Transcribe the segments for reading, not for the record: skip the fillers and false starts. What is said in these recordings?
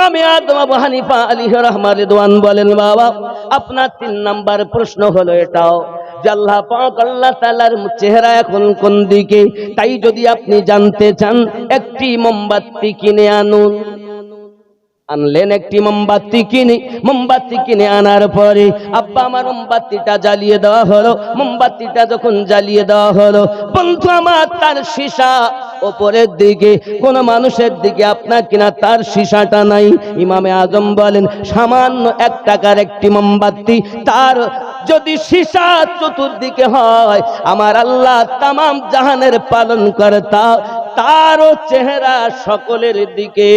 ইমামে আদম আবু হানিফা আলাইহি রাহমাতুল্লাহ রিদওয়ান বলেন, বাবা আপনার 3 নাম্বার প্রশ্ন হলো এটাও যে আল্লাহ পাক আল্লাহ তাআলার চেহারা এখন কোন দিকে, তাই যদি আপনি জানতে চান একটি মোমবাতি কিনে আনুন। আনলেন একটি মোমবাতি কিনে আনার পরে আব্বা আমার মোমবাতিটা জ্বালিয়ে দেওয়া হলো। মোমবাতিটা যখন জ্বালিয়ে দেওয়া হলো, বন্ধু আমার তার সীসা উপরের দিকে, কোন মানুষের দিকে আপনার কিনা তার সীসাটা নাই। ইমামে আজম বলেন, সামান্য 1 টাকার একটি মোমবাতি, তার যদি সীসা চতুর্দিকে হয়, আমার আল্লাহ তামাম জাহানের পালন কর্তা, তারও চেহারা সকলের দিকে।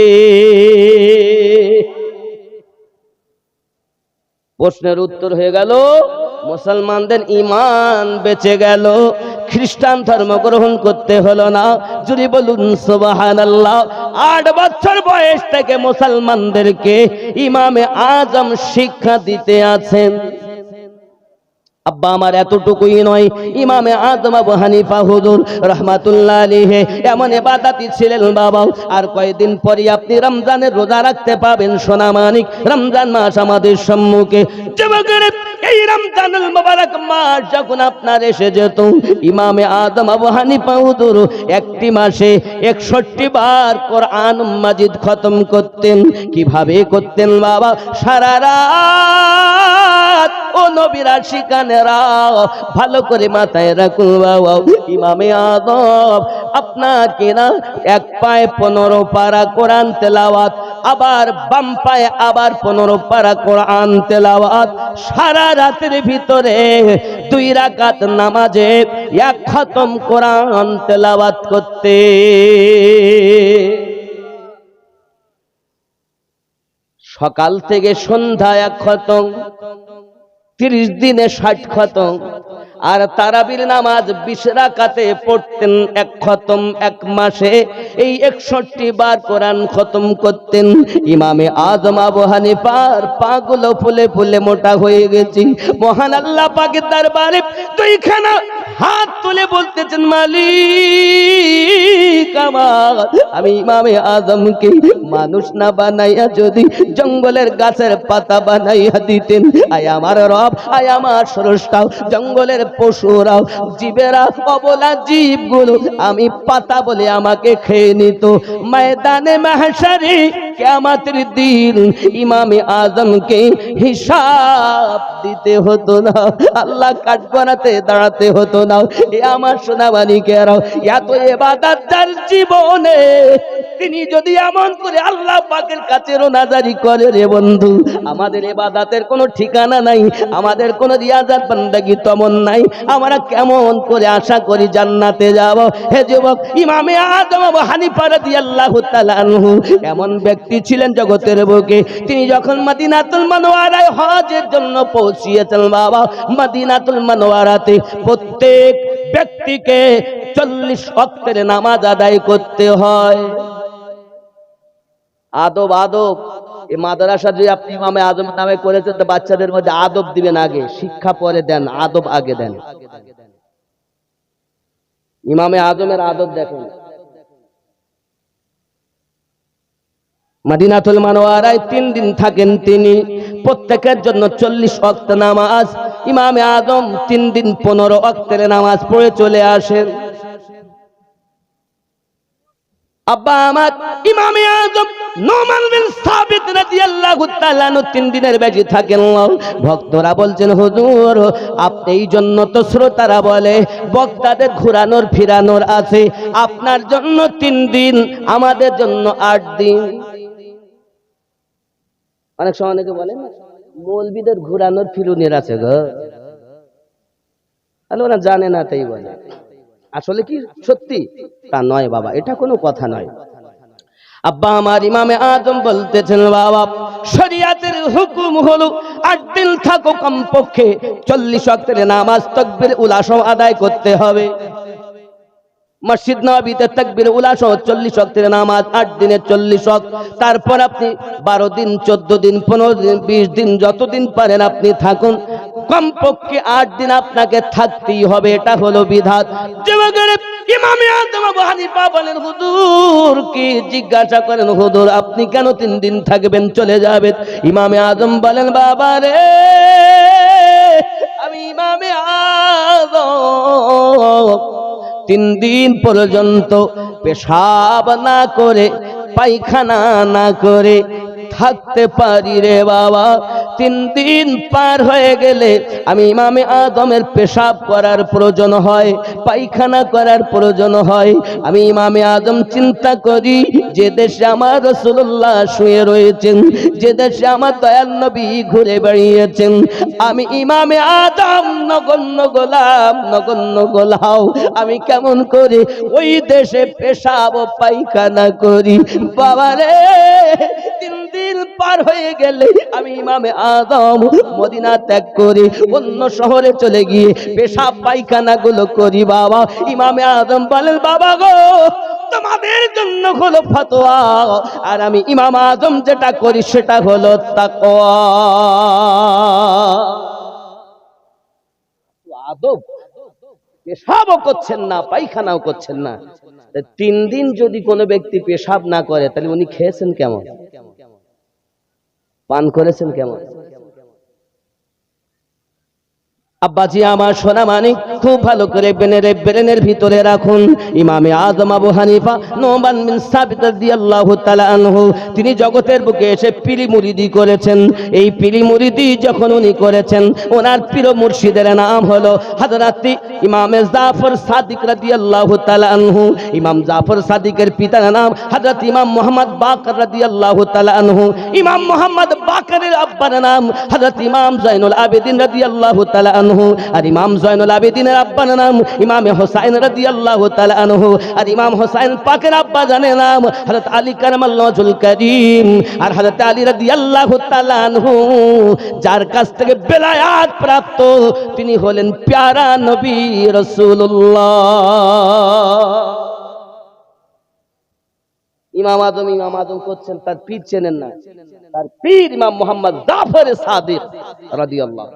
প্রশ্নের উত্তর হয়ে গেল, মুসলমানদের ঈমান বেঁচে গেল, খ্রিস্টান ধর্ম গ্রহণ করতে হলো না। যদি বলুন সুবহানাল্লাহ। 8 বছর বয়স থেকে মুসলমানদেরকে ইমামে আজম শিক্ষা দিতে আছেন। আব্বা আমার এতটুকুই নয়, ইমামে আজম আবু হানিফা হুজুর রাহমাতুল্লাহ আলাইহি এমন ইবাদতি ছিলেন বাবা। আর কয়েকদিন পরে আপনি রমজানের রোজা রাখতে পাবেন সোনামানিক। রমজান মাস আমাদের সম্মুখে, যুবকের এই রমজানুল মুবারক মাস যখন আপনার এসে যেত, ইমামে আজম আবু হানিফা হুজুর একটি মাসে 61 বার কোরআন মাজিদ খতম করতেন। কিভাবে করতেন বাবা? সারা রাত ও নবীরা শিকানেরা ভালো করে মাথায় রাখুন বাবা, ইমামে আজম আপনার কিনা 1 পায়ে 15 পারা কোরআন তেলাওয়াত, আবার বাম পায়ে আবার 15 পারা কোরআন তেলাওয়াত, সারা রাতের ভিতরে 2 রাকাত নামাজে 1 খতম কোরআন তেলাওয়াত করতে। সকাল থেকে সন্ধ্যা 1 খতম, 30 দিনে 60 খতম। আর তারাবির নামাজ 20 রাকাতে পড়তেন 1 খতম। 1 মাসে এই 61 বার কোরআন খতম করতেন। ইমামে আজম আবু হানিফার পাগুলো ফুলে ফুলে মোটা হয়ে গেছে। মহান আল্লাহ পাকের দরবারে 2খানা হাত তুলে বলতেছেন, মালিক আমার, আমি ইমামে আজমকে মানুষ না বানাইয়া যদি জঙ্গলের গাছের পাতা বানাইয়া দিতেন, আয় আমার রব, আয় আমার স্রষ্টা, জঙ্গলের পশুরাও, জীবেরা, অবলা জীবগুলো আমি পাতা বলে আমাকে খেয়ে নিত। ময়দানে মাহশারে কিয়ামতের দিন ইমামে আজমকে হিসাব দিতে হতো না, আল্লাহ কাঠগড়াতে দাঁড়াতে হতো না। এ আমার সোনামানিকেরাও, এত ইবাদত যার জীবনে, তিনি যদি এমন করে আল্লাহ পাকের কাছে রোনাজারি করে, রে বন্ধু, আমাদের ইবাদতের কোনো ঠিকানা নাই, আমাদের কোনো রিয়াজাত বান্দাগি তেমন নাই, আমরা কেমন করে আশা করি জান্নাতে যাব? হে যুবক, ইমামে আজম আবু হানিফা রাদিয়াল্লাহু তাআলা আনহু এমন ব্যক্তি ছিলেন জগতের বুকে, তিনি যখন মদিনাতুল মুনাওয়ারায় হজের জন্য পৌঁছিয়েছেন বাবা, মদিনাতুল মুনাওয়ারাতে প্রত্যেক ব্যক্তিকে 40 ওয়াক্তের নামাজ আদায় করতে হয়। আদব এই মাদ্রাসা যে আপনি ইমামে আজম নামে করেছেন, তো বাচ্চাদের মধ্যে আদব দিবেন, আগে শিক্ষা পরে দেন, আদব আগে দেন। ইমামে আজমের আদব দেখেন। মদিনাতুল মুনাওয়ারায় 3 দিন থাকেন তিনি, প্রত্যেকের জন্য 40 ওয়াক্ত নামাজ। ইমামে আজম 3 দিন 15 ওয়াক্তের নামাজ পড়ে চলে আসেন। আব্বা আমার ইমামে আজম নোমান বিন সাবিত রাদিয়াল্লাহু তাআলা 3 দিনের বেশি থাকেন। ভক্তরা বলছেন, হুজুর আপনি, এই জন্য তো শ্রোতারা বলে বক্তাদের ঘোরানোর ফিরানোর আছে, আপনার জন্য 3 দিন, আমাদের জন্য 8 দিন। অনেক সময় অনেকে বলে না, মৌলবীদের ঘোরানোর ফিরুনের আছে গো, তাহলে ওরা জানে না তাই বলে। আসলে কি সত্যি? তা নয় বাবা, এটা কোনো কথা নয়। আব্বা আমার ইমামে আজম বলতেছেন, বাবা শরিয়াতের হুকুম হলো 8 দিন থাকো, কমপক্ষে 40 ওয়াক্তের নামাজ তাকবীর উলা সহ আদায় করতে হবে। মসজিদ নববীতে তাকবীর উলা সহ 40 ওয়াক্তের নামাজ, 8 দিনে 40 ওয়াক্ত। তারপর আপনি 12 দিন, 14 দিন, 15 দিন, 20 দিন, যতদিন পারেন আপনি থাকুন। কমপক্ষে 8 দিন আপনাকে থাকতেই হবে, এটা হলো বিধান। ইমামে আযম আবু হানিফা বলেন, হুজুর কি জিজ্ঞাসা করেন, হুজুর আপনি কেন 3 দিন থাকবেন, চলে যাবেন? ইমামে আযম বলেন, বাবা রে, আমি ইমামে আযম 3 দিন পর্যন্ত পেশাব না করে, পায়খানা না করে থাকতে পারি রে বাবা। 3 দিন পার হয়ে গেলে আমি ইমামে আযমের পেশাব করার প্রয়োজন হয়, পায়খানা করার প্রয়োজন হয়। আমি ইমামে আযম চিন্তা করি, যে দেশে আমার রাসূলুল্লাহ শুয়ে রয়েছেন, যে দেশে আমার দয়াল নবী ঘুরে বেড়িয়েছেন, আমি ইমামে আযম নগণ্য গোলাম, আমি কেমন করে ওই দেশে পেশাব পায়খানা করি? বাবা রে, 3 দিন পার হয়ে গেলে আমি ইমামে আযম মদিনা ত্যাগ করে অন্য শহরে চলে গিয়ে পেশাব পায়খানা গুলো করি। বাবা, ইমামে আযম বলেন, বাবা গো, তোমাদের জন্য হলো ফতোয়া, আর আমি ইমাম আযম যেটা করি সেটা হলো তাকওয়া। আদব, পেশাবও করছেন না, পায়খানাও করছেন না। 3 দিন যদি কোনো ব্যক্তি পেশাব না করে, তাহলে উনি খেয়েছেন কেমন, পান করেছেন কেমন? আব্বাজি আমার সোনা মানিক, খুব ভালো করে ব্রেনের ভিতরে রাখুন। ইমামে আযম আবু হানিফা নোমান বিন সাবিত রাদিয়াল্লাহু তাআলা আনহু, তিনি জগতের বুকে এসে পীরি মুরিদি করেছেন। এই পীরি মুরিদি যখন উনি করেছেন, ওনার পীর মুর্শিদের নাম হলো হযরত ইমামে জাফর সাদিক রাদিয়াল্লাহু তাআলা আনহু। ইমাম জাফর সাদিকের পিতার নাম হযরত ইমাম মুহাম্মদ বাকর রাদিয়াল্লাহু তাআলা আনহু। ইমাম মুহাম্মদ বাকরের আব্বার নাম হযরত ইমাম জয়নুল আবেদিন রাদিয়াল্লাহু তাআলা আনহু। আর ইমাম জয়নুল আবেদিনের আব্বার নাম ইমামে হোসাইন রাদিয়াল্লাহু তাআলা আনহু। আর ইমাম হোসাইন পাকের আব্বা জানের নাম হযরত আলী কারামাল্লাহু ওয়াজহুল কারীম। আর হযরত আলী রাদিয়াল্লাহু তাআলা আনহু, যার কাছ থেকে বেলায়াত প্রাপ্ত, তিনি হলেন প্যারা নবী রাসূলুল্লাহ। ইমাম আযম করছেন, তার পীর চেনেন না? তার পীর ইমাম মুহাম্মদ জাফর সাদিক রাদিয়াল্লাহু।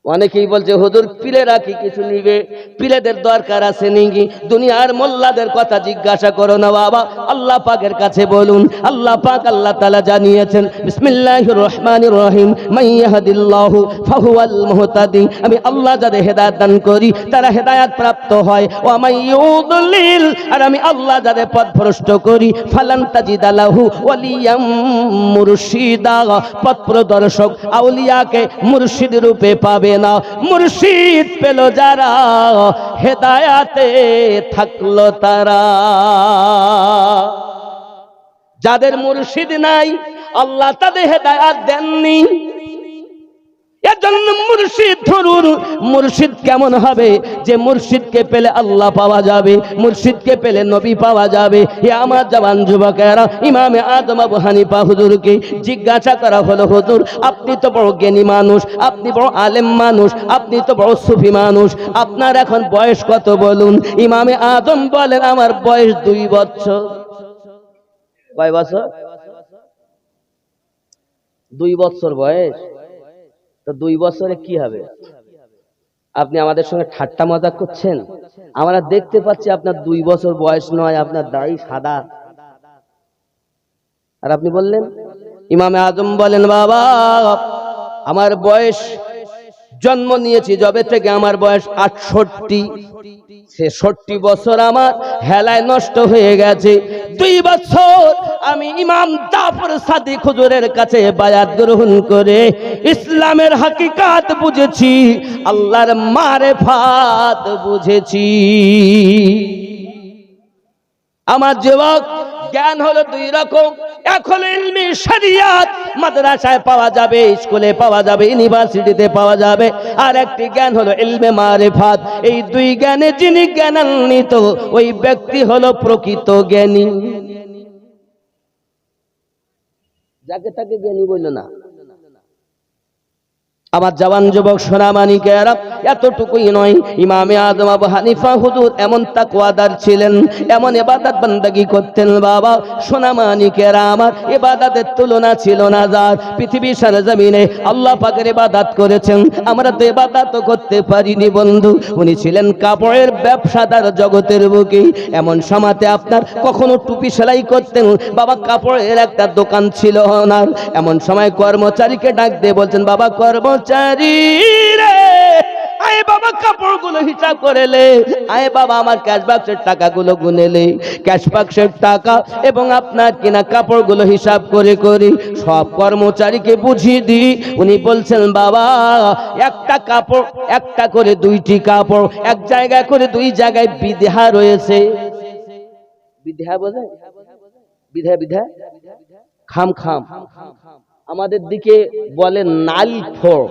অনেকেই বলছে, হুজুর পীরেরা কি কিছু নিবে, পীরেদের দরকার আছে নাকি? দুনিয়ার মোল্লাদের কথা জিজ্ঞাসা করো না বাবা, আল্লাহ পাকের কাছে বলুন। আল্লাহ পাক আল্লাহ তাআলা জানিয়েছেন, বিসমিল্লাহির রহমানির রহিম, মাইয়াহদিল্লাহু ফাহুয়াল মুহতাদি। আমি আল্লাহ যাদের হেদায়েত দান করি তারা হেদায়েত প্রাপ্ত হয়। ওয়া মাইয়ুদলিল, আর আমি আল্লাহ যাদের পথভ্রষ্ট করি, ফালান তাজিদা লাহু ওয়ালিয়াম মুরশিদা। পথ প্রদর্শক আউলিয়াকে মুর্শিদ রূপে পাবে না। মুর্শিদ পেল যারা, হেদায়াতে থাকলো তারা। যাদের মুর্শিদ নাই, আল্লাহ তাদের হেদায়াত দেননি। এজন্য মুর্শিদ ধরুন। মুর্শিদ কেমন হবে? যে মুর্শিদকে পেলে আল্লাহ পাওয়া যাবে, মুর্শিদকে পেলে নবী পাওয়া যাবে। এ আমার জওয়ান যুবকেরা, ইমামে আযম আবু হানিফা হুজুরকে জিজ্ঞাসা করা হলো, হুজুর আপনি তো বড় জ্ঞানী মানুষ, আপনি বড় আলেম মানুষ, আপনি তো বড় সুফি মানুষ, আপনার এখন বয়স কত বলুন? ইমামে আযম বলেন, আমার বয়স 2 বছর। কয় বছর? 2 বছর বয়স। তো 2 বছরে কি হবে? আপনি আমাদের সঙ্গে ঠাট্টা মজাক করছেন? আমরা দেখতে পাচ্ছি আপনার 2 বছর বয়স নয়, আপনার দাড়ি সাদা, আর আপনি বললেন। ইমামে আযম বলেন, বাবা আমার বয়স, জন্ম নিয়েছি যবে থেকে আমার বয়স 68, 66 বছর আমার হেলায় নষ্ট হয়ে গেছে। 2 বছর আমি ইমাম জাফর সাদিক হুজুরের কাছে বায়াত গ্রহণ করে ইসলামের হাকিকাত বুঝেছি, আল্লাহর মারেফাত বুঝেছি। আমার যুবক, জ্ঞান হলো 2 রকম। এক হলো ইলমি শরিয়াত, মাদ্রাসায় পাওয়া যাবে, স্কুলে পাওয়া যাবে, ইউনিভার্সিটিতে পাওয়া যাবে। আর একটি জ্ঞান হলো ইলমে মারিফাত। এই 2 জ্ঞানে যিনি জ্ঞানান্বিত, ওই ব্যক্তি হলো প্রকৃত জ্ঞানী। যাকে তাকে জ্ঞানী বলল না। আমার জওয়ান যুবক সোনামানিকেরা, এতটুকুই নয়, ইমামে আজম আবু হানিফা হুজুর এমন তাকওয়াদার ছিলেন, এমন ইবাদত বান্দাগি করতেন বাবা সোনামানিকেরা আমার, ইবাদতের তুলনা ছিল না যার। পৃথিবীর সরজমিনে আল্লাহ পাকের ইবাদত করেছেন, আমরা তো ইবাদত করতে পারিনি বন্ধু। উনি ছিলেন কাপড়ের ব্যবসাদার জগতের বুকে। এমন সময়তে আপনার কখনো টুপি সেলাই করতেন বাবা, কাপড়ের একটা দোকান ছিল ওনার। এমন সময় কর্মচারীকে ডাক দিয়ে বলছেন, বাবা কর্মচারী রে, আয় বাবা কাপড়গুলো হিসাব করে লে, আয় বাবা আমার ক্যাশ বাক্সের টাকাগুলো গুনে লে। ক্যাশ বাক্সের টাকা এবং আপনার কিনা কাপড়গুলো হিসাব করে করে সব কর্মচারীকে বুঝিয়ে দিই। উনি বলছেন, বাবা একটা কাপড়, একটা করে দুইটি কাপড়, এক জায়গায় করে দুই জায়গায় বিধা রয়েছে। বিধা বোঝে? বিধা বিধা খাম খাম, আমাদের দিকে বলে নাল ফোড়,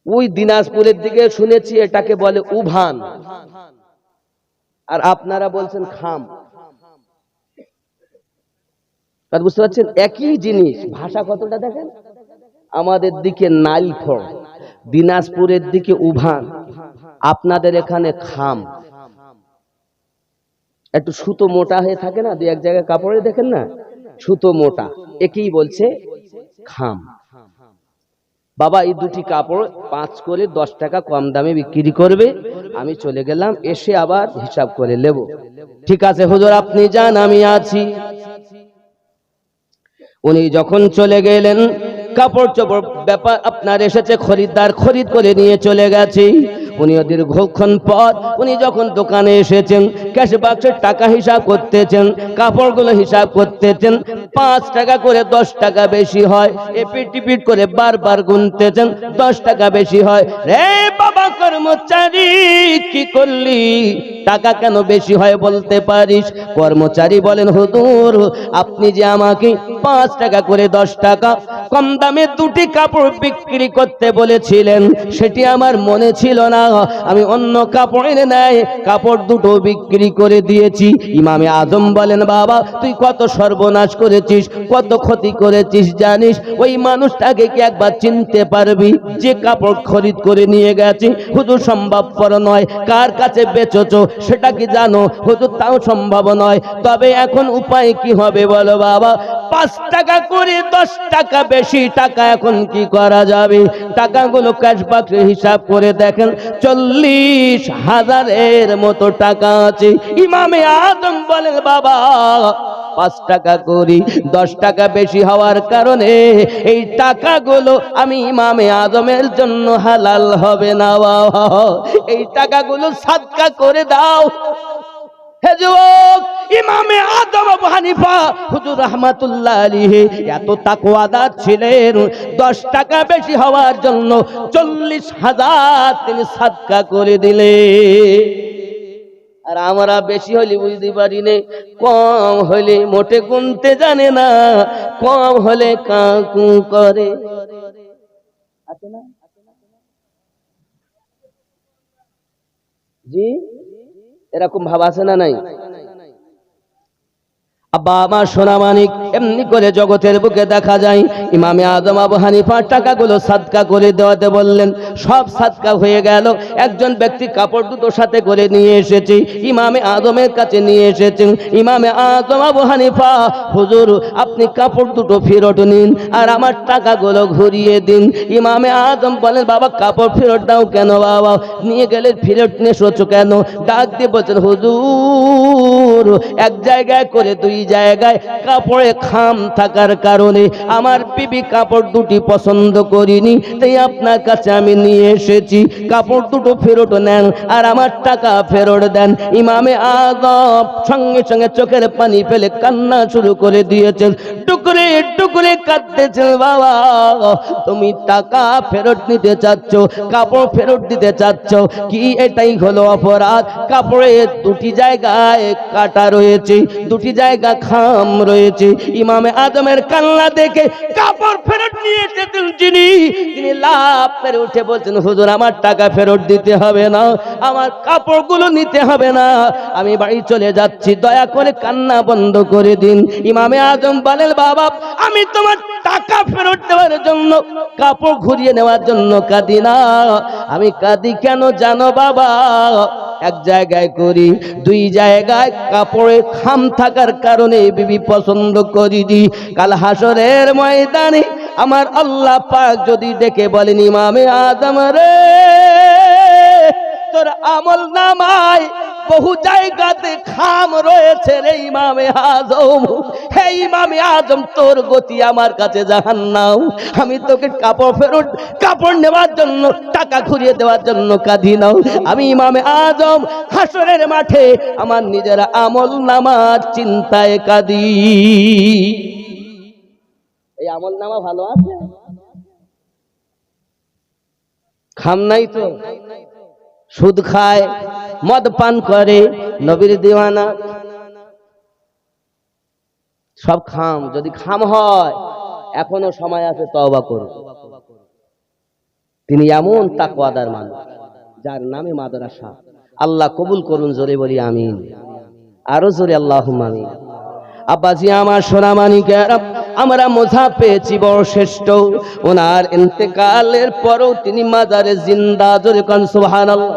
ওই দিনাজপুরের দিকে শুনেছি এটাকে বলে উভান, আর আপনারা বলছেন খাম। বুঝতে পারছেন? একই জিনিস, ভাষা কতটা দেখেন। আমাদের দিকে নাল ফোড়, দিনাজপুরের দিকে উভান, আপনাদের এখানে খাম। একটু সুতো মোটা হয়ে থাকে না, দুই এক জায়গায় কাপড়ে দেখেন না সুতো মোটা, একেই বলছে খাম। বাবা এই দুটি কাপড় 5 করে 10 টাকা কম দামে বিক্রি করবে, আমি চলে গেলাম, এসে আবার হিসাব করে নেব। ঠিক আছে হুজুর আপনি যান, আমি আছি। উনি যখন চলে গেলেন, কাপড় চোপড় ব্যাপার আপনার এসেছে, খরিদ্দার খরিদ করে নিয়ে চলে গেছে। উনি দীর্ঘক্ষণ পর উনি যখন দোকানে এসেছেন, ক্যাশ বাক্সের টাকা হিসাব করতেছেন, কাপড়গুলো হিসাব করতেছেন, 5 টাকা করে 10 টাকা বেশি হয়, এপিট টিপিট করে বারবার গুনতেছেন, 10 টাকা বেশি হয়। রে বাবা কর্মচারী কি করলি, টাকা কেন বেশি হয় বলতে পারিস? কর্মচারী বলেন, হুজুর আপনি যে আমাকে 5 টাকা করে 10 টাকা কম দামে দুটি কাপড় বিক্রি করতে বলেছিলেন, সেটি আমার মনে ছিল না, আমি অন্য কাপড়ের ন্যায় কাপড় দুটো বিক্রি করে দিয়েছি। ইমামে আজম বলেন, বাবা তুই কত সর্বনাশ করেছিস, কত ক্ষতি করেছিস জানিস? ওই মানুষটাকে কি একবার চিনতে পারবি যে কাপড় খরিদ করে নিয়ে গেছে? হুজুর সম্ভবপর নয়। কার কাছে বেচেছো সেটা কি জানো? হুজুর তাও সম্ভব নয়। তবে এখন উপায় কি হবে বলো বাবা? 5 টাকা করে 10 টাকা বেশি টাকা এখন কি করা যাবে? টাকাগুলো ক্যাশ বাক্সে হিসাব করে দেখেন, 40,000-এর মতো টাকা আছে। ইমামে আজম বলেন, বাবা 5 টাকা করি 10 টাকা বেশি হওয়ার কারণে এই টাকাগুলো আমি ইমামে আজমের জন্য হালাল হবে না, বাবা এই টাকাগুলো সাদকা করে দাও। হে যুবক, ইমামে আজম আবু হানিফা হুজুর রাহমাতুল্লাহ আলাইহি এত তাকওয়াদার ছিলেন, 10 টাকা বেশি হওয়ার জন্য 40,000 তিনি সাদকা করে দিলেন। আর আমরা বেশি হলে বুঝতে পারি না, কম হলে মোটে গুনতে জানে না, কম হলে কাকু করে। আছে না জি? এরকম ভাব আছে না নাই? আব্বা আমার সোনামানিক, এমনি করে জগতের বুকে দেখা যায় ইমামে আজম আবু হানিফা টাকাগুলো সাদকা করে দেওয়াতে বললেন, সব সাদকা হয়ে গেল। একজন ব্যক্তি কাপড় দুটো সাথে করে নিয়ে এসেছে, ইমামে আজমের কাছে নিয়ে এসেছেন। ইমামে আজম আবু হানিফা, হুজুর আপনি কাপড় দুটো ফেরত নিন আর আমার টাকাগুলো ঘুরিয়ে দিন। ইমামে আজম বলেন, বাবা কাপড় ফেরত দাও কেন? বাবা নিয়ে গেলে ফেরত নিয়ে এসেছো কেন? ডাক দিয়ে বলছেন, হুজুর এক জায়গায় করে দুই জায়গায় কাপড়ে খাম থাকার কারণে আমার বিবি কাপড় দুটি পছন্দ করিনি, তাই আপনার কাছে আমি নিয়ে এসেছি। কাপড় দুটো ফেরত নেন আর আমার টাকা ফেরত দেন। ইমামে আজম সঙ্গে সঙ্গে চোখের পানি ফেলে কান্না শুরু করে দিয়েছেন, টুকরে টুকরে কাঁদতেছেন। বাবা তুমি টাকা ফেরত নিতে চাচ্ছ, কাপড় ফেরত দিতে চাচ্ছ, কি এটাই হলো অপরাধ? কাপড়ে দুটি জায়গায় কাটা রয়েছে, দুটি জায়গা খাম রয়েছে। ইমামে আজমের কান্না দেখে কাপড় ফেরত নিয়ে এসেছেন তিনি লাফ মেরে উঠে বলছেন, হুজুর আমার টাকা ফেরত দিতে হবে না, আমার কাপড়গুলো নিতে হবে না, আমি বাড়ি চলে যাচ্ছি, দয়া করে কান্না বন্ধ করে দিন। ইমামে আজম বলেন, বাবা আমি তোমার টাকা ফেরত দেওয়ার জন্য, কাপড় ঘুরিয়ে নেওয়ার জন্য কাঁদি না, আমি কাঁদি কেন জানো বাবা? এক জায়গায় করি, দুই জায়গায় কাপড়ে খাম থাকার কারণে বিবি পছন্দ করিনি। কাল হাসরের ময়দানে আমার আল্লাহ পাক যদি ডেকে বলেন, ইমামে আজম রে তোর আমল নামায় বহু জায়গাতে খাম রয়েছে রে ইমামে আজম, হে ইমামে আজম তোর গতি আমার কাছে জাহান্নাম, আমি তোকে কাপড় নেওয়ার জন্য, টাকা ঘুরিয়ে দেওয়ার জন্য কাঁদি নাও, আমি ইমামে আজম হাসরের মাঠে আমার নিজের আমল নামার চিন্তায় কাঁদি। এই আমল নামা ভালো আছে? খাম নাই তো, সুদ খায়, মদ পান করে, নবীর দিওয়ানা, সব খাম। যদি খাম হয় এখনো সময় আছে, তওবা করুন। তিনি এমন তাকওয়াদার মানুষ যার নামে মাদ্রাসা। আল্লাহ কবুল করুন, জোরে বলি আমিন, আরো জোরে আল্লাহুম্মা আমিন। আব্বাজি আমার সোনামানিকেরা, আমরা মজা পেয়েছি বড় শ্রেষ্ঠ, ওনার ইন্তেকালের পরও তিনি মাজারে জিন্দা, জোরে কোন সুবহানাল্লাহ।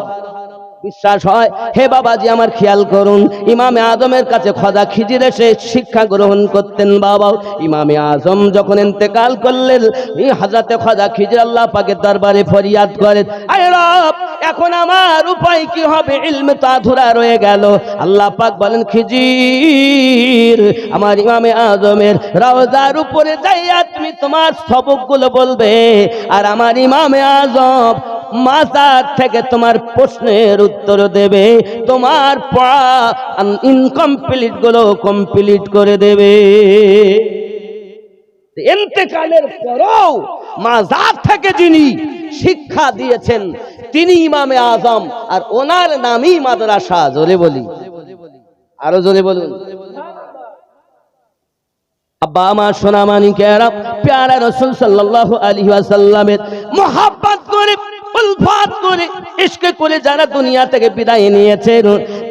বিশ্বাস হয়? হে বাবাজি আমার খেয়াল করুন, ইমামে আজমের কাছে খাজা খিজির এসে শিক্ষা গ্রহণ করতেন। বাবা ইমামে আজম যখন ইন্তেকাল করলেন, হযরতে খাজা খিজির আল্লাহ পাকের দরবারে ফরিয়াদ করেন, আয় রব এখন আমার উপায় কি হবে, ইলম তো আধুরা রয়ে গেল। আল্লাহ পাক বলেন, খিজির আমার ইমামে আজমের রওজার উপরে যাইয়া তুমি তোমার সবকগুলো বলবে, আর আমার ইমামে আজম মাজার থেকে তোমার প্রশ্নের উত্তর দেবে, তোমার পড়া ইনকমপ্লিট গুলো কমপ্লিট করে দেবে। ইন্তেকালের পরও মাজার থেকে যিনি শিক্ষা দিয়েছেন তিনি ইমামে আজম, আর ওনার নামই মাদ্রাসা। জোরে বলি, আরো জোরে বলুন। আব্বা আমার সোনামানিকেরা, প্যারা রাসূল সাল্লাল্লাহু আলাইহি ওয়াসাল্লামের মুহাব্বত করে, উলফাত করে, ইশক করে যারা দুনিয়া থেকে বিদায় নিয়েছেন,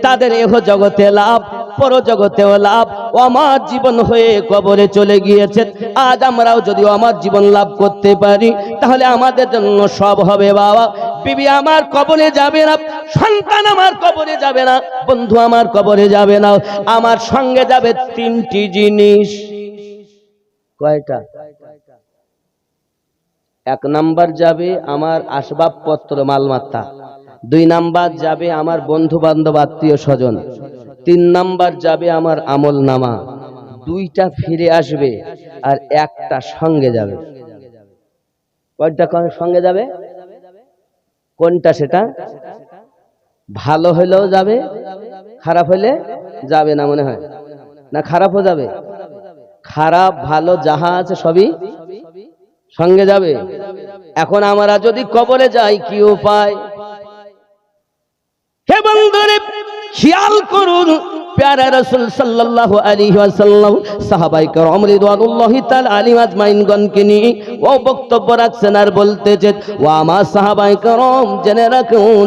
তাদের এহ জগতে লাভ, পর জগতেও লাভ। ও আমার জীবন হয়ে কবরে চলে গিয়েছে, আজ আমরাও যদি আমার জীবন লাভ করতে পারি তাহলে আমাদের জন্য সব হবে। বাবা বিবি আমার কবরে যাবে না, সন্তান আমার কবরে যাবে না, বন্ধু আমার কবরে যাবে না, আমার সঙ্গে যাবে তিনটি জিনিস। কয়টা? এক নাম্বার যাবে আমার আসবাবপত্র মালমাত্তা, দুই নাম্বার যাবে আমার বন্ধু বান্ধব আত্মীয় স্বজন, তিন নাম্বার যাবে আমার আমল নামা। দুইটা ফিরে আসবে আর একটা সঙ্গে যাবে। কয়টা সঙ্গে যাবে? কোনটা সেটা? ভালো হলেও যাবে, খারাপ হলে যাবে না মনে হয়, না খারাপও যাবে? খারাপ ভালো যাহা আছে সবই সঙ্গে যাবে। এখন আমরা যদি কবরে যাই কি উপায়? হে বন্ধুরে খেয়াল করুন, প্যারা রাসূল সাল্লাল্লাহু আলাইহি ওয়াসাল্লাম সাহাবায়ে কেরাম রিদওয়ানুল্লাহি তাআলা আলাইহিম আজমাইনগণকে নিয়ে ও বক্তব্য রাখছেন আর বলতেছেন, ও আমার সাহাবায়ে কেরাম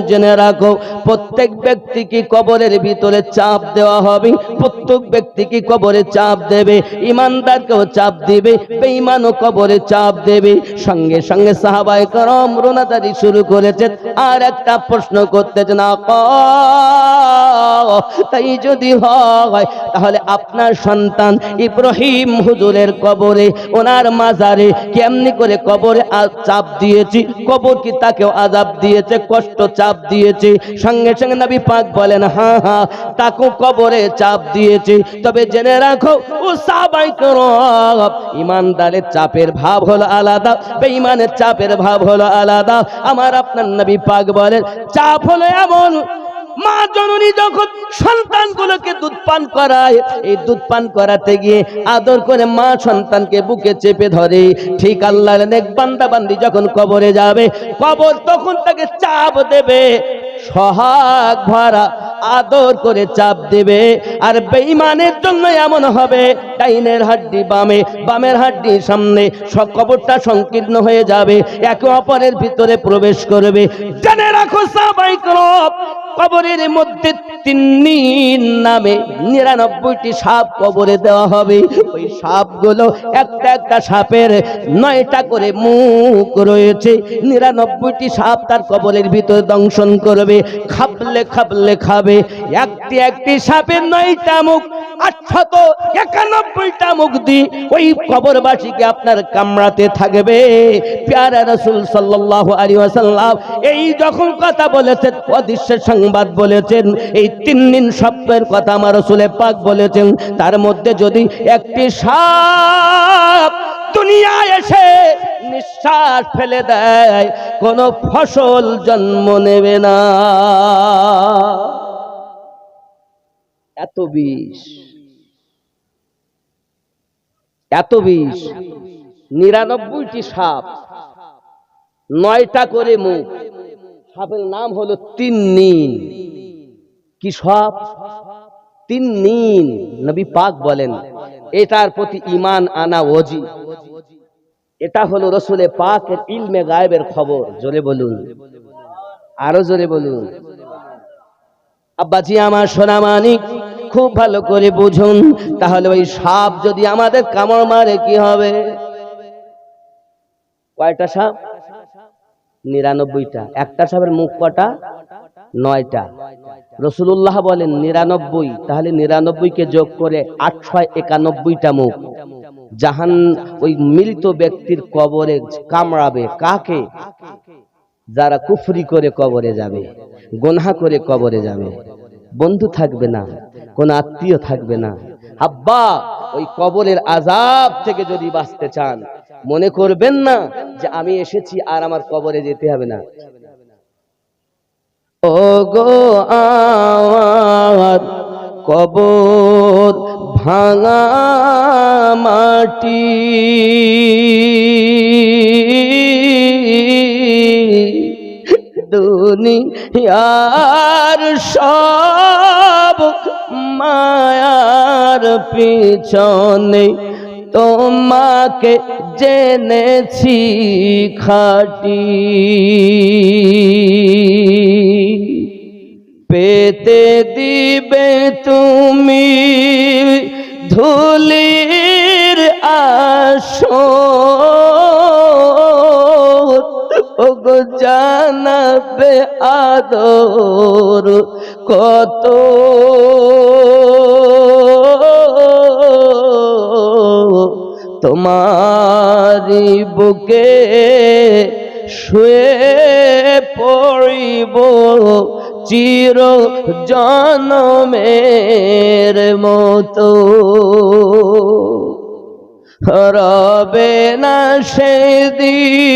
জেনে রাখো প্রত্যেক ব্যক্তিকে কবরের ভিতরে চাপ দেওয়া হবে, প্রত্যেক ব্যক্তিকে কবরে চাপ দেবে, ঈমানদারকেও চাপ দিবে, বেঈমানও কবরে চাপ দেবে। সঙ্গে সঙ্গে সাহাবায়ে কেরাম রোনাদারি শুরু করেছেন আর একটা প্রশ্ন করতেছেন, তাই যদি হয় তাহলে আপনার সন্তান ইব্রাহিম হুজুরের কবরে, ওনার মাজারে কেমনি করে কবরে চাপ দিয়েছি, কবর কি তাকেও আযাব দিয়েছে, কষ্ট চাপ দিয়েছে? সঙ্গে সঙ্গে নবী পাক বলেন, হ্যাঁ হ্যাঁ তাকেও কবরে চাপ দিয়েছে। তবে জেনে রাখো ও সাহাবায়ে কেরাম, ঈমানদারের চাপের ভাব হলো আলাদা, বেঈমানের চাপের ভাব হলো আলাদা। আমার আপনার নবী পাক বলেন, চাপ হলো এমন, মা জননী যখন সন্তানগুলোকে দুধ পান করায়, এই দুধ পান করাতে গিয়ে আদর করে মা সন্তানকে বুকে চেপে ধরে, ঠিক আল্লাহর নেক বান্দা বান্দি যখন কবরে যাবে, কবর তখন তাকে চাপ দেবে, সোহাগ ভরা আদর করে চাপ দেবে। আর বেঈমানের জন্য এমন হবে, ডাইনের হাড্ডি বামে, বামের হাড্ডি সামনে, সব কবরটা সংকীর্ণ হয়ে যাবে, একে অপরের ভিতরে প্রবেশ করবে। জেনে রাখো সাহাবায়ে কেরাম, কবরের মধ্যে তিন্নিন নামে 99টি সাপ কবরে দেওয়া হবে। ওই সাপগুলো একটা একটা সাপের 9টা করে মুখ রয়েছে। 99টি সাপ তার কবরের ভিতরে দংশন করবে, খাবলে খাবলে খাবে। একটি একটি সাপের 9টা মুখ, 891টা মুখ দিয়ে ওই কবরবাসীকে আপনার কামড়াতে থাকবে। প্যারা রাসূল সাল্লাল্লাহু আলাইহি ওয়াসাল্লাম এই যখন কথা বলেছেন, অদৃশ্যের সংবাদ বলেছেন, এই 3 দিন সপ্তাহের কথা আমার রাসূলে পাক বলেছেন, তার মধ্যে যদি একটি সাপ দুনিয়ায় এসে নিঃশ্বাস ফেলে দেয়, কোনো ফসল জন্ম নেবে না। এত বিষ, এত বিষ। 99টি সাপ, 9টা করে মুখ। সাপের নাম হলো তিন্নিন। কি সাপ? তিন্নিন। নবী পাক বলেন এটার প্রতি ঈমান আনা ওয়াজিব। এটা হলো রাসূলে পাকের ইলমে গায়েবের খবর। জোরে বলুন, আরো জোরে বলুন। আব্বাজি আমার সোনা মানিক, খুব ভালো করে বুঝুন। তাহলে ওই সাপ যদি আমাদের কামড় মারে কি হবে? কয়টা সাপ? 99টা। একটা সাপের মুখ কটা? 9টা। রাসূলুল্লাহ বলেন 99, তাহলে 99কে যোগ করে 891টা মুখ। জাহান ওই মৃত ব্যক্তির কবরে কামড়াবে। কাকে? যারা কুফরি করে কবরে যাবে, গুনাহ করে কবরে যাবে। বন্ধু থাকবে না, কোন আত্মীয় থাকবে না। আব্বা, ওই কবরের আযাব থেকে যদি বাঁচতে চান, মনে করবেন না যে আমি এসেছি আর আমার কবরে যেতে হবে না। ও গো আমার কবর ভাঙা মাটি, দুনিয়ার সব মায়ার পিছনে তোমাকে জেনেছি খাঁটি। পেতে দিবে তুমি ধুলির আসর, ওগো জানাবে আদর কত। তোমারি বুকে শুয়ে পড়িব চির জনমের মতো। রবে না সেদিন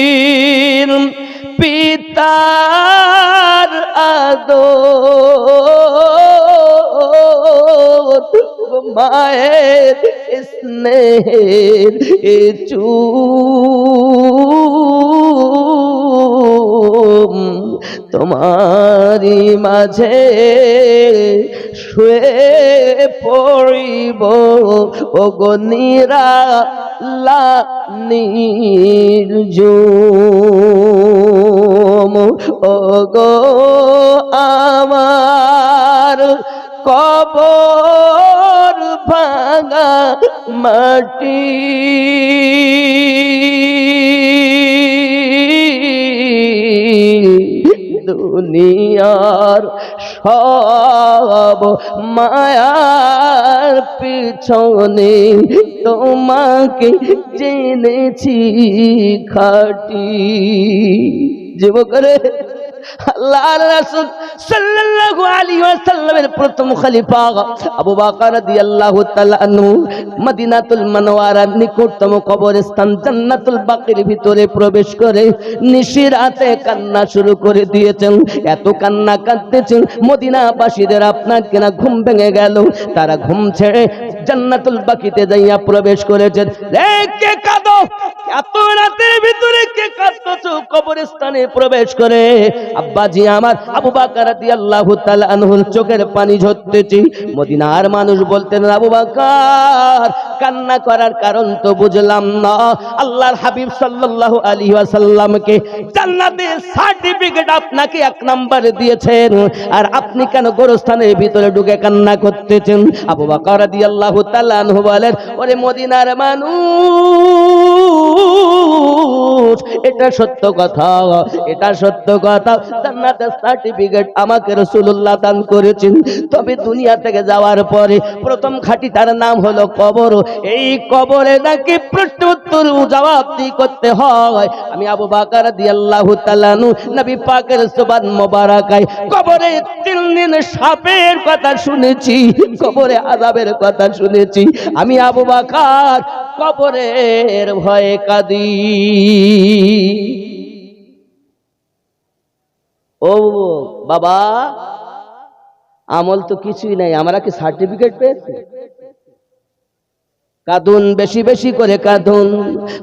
পিতার আদর, মায়ের স্নেহের চুম, তোমারি মাঝে শুয়ে পড়িব ওগো নিরালা নির্ঝুম। ওগো আমার কবর ভাঙা মাটি, দুনিয়ার সব মায়ার পিছনে তোমাকে জেনেছি খাঁটি। যুবকরে, আল্লাহর রাসূল সাল্লাল্লাহু আলাইহি ওয়াসাল্লামের প্রথম খলিফা আবু বকর রাদিয়াল্লাহু তাআলা আনহু মদিনাতুল মুনাওয়ারার নিকটতম কবরস্থান জান্নাতুল বাকির ভিতরে প্রবেশ করে নিশিরাতে কান্না শুরু করে দিয়েছেন। এত কান্না কাঁদতেছেন, মদিনাবাসীদের আপনার কিনা ঘুম ভেঙে গেল। তারা ঘুম ছেড়ে জান্নাতুল বাকিতে যাইয়া প্রবেশ করেছেন। রে কে কাঁদো? এত রাতের ভিতরে কে কাঁদতেছো কবরস্থানে প্রবেশ করে? আব্বাজি আমার আবু বকর রাদিয়াল্লাহু তাআলা আনহুর চোখের পানি ঝরতেছে। মদিনার মানুষ বলতেন, আবু বকর কান্না করার কারণ তো বুঝলাম না। আল্লাহর হাবিব সাল্লাল্লাহু আলাইহি ওয়াসাল্লামকে জান্নাতের সার্টিফিকেট আপনাকে 1 নম্বরে দিয়েছেন, আর আপনি কেন গোরস্থানের ভিতরে ঢুকে কান্না করতেছেন? আবু বকর রাদিয়াল্লাহু তাআলা আনহু বলেন, ওরে মদিনার মানুষ, এটা সত্য কথা, এটা সত্য কথা, জান্নাতের সার্টিফিকেট আমাকে রাসূলুল্লাহ দান করেছেন। তবে দুনিয়া থেকে যাওয়ার পরে প্রথম খাঁটি তার নাম হলো কবর। এই কবরে নাকি প্রশ্ন উত্তর জবাবদি করতে হয়। আমি আবু বকর রাদিয়াল্লাহু তাআলা আনহু নবী পাকের জবান মোবারকায় কবরে 3 দিন সাপের কথা শুনেছি, কবরে আযাবের কথা শুনেছি। আমি আবু বকর কবরের ভয়ে কাঁদি। ও বাবা, আমল তো কিছুই নাই, আমরা কি সার্টিফিকেট পেয়েছি? কাঁদুন, বেশি বেশি করে কাঁদুন।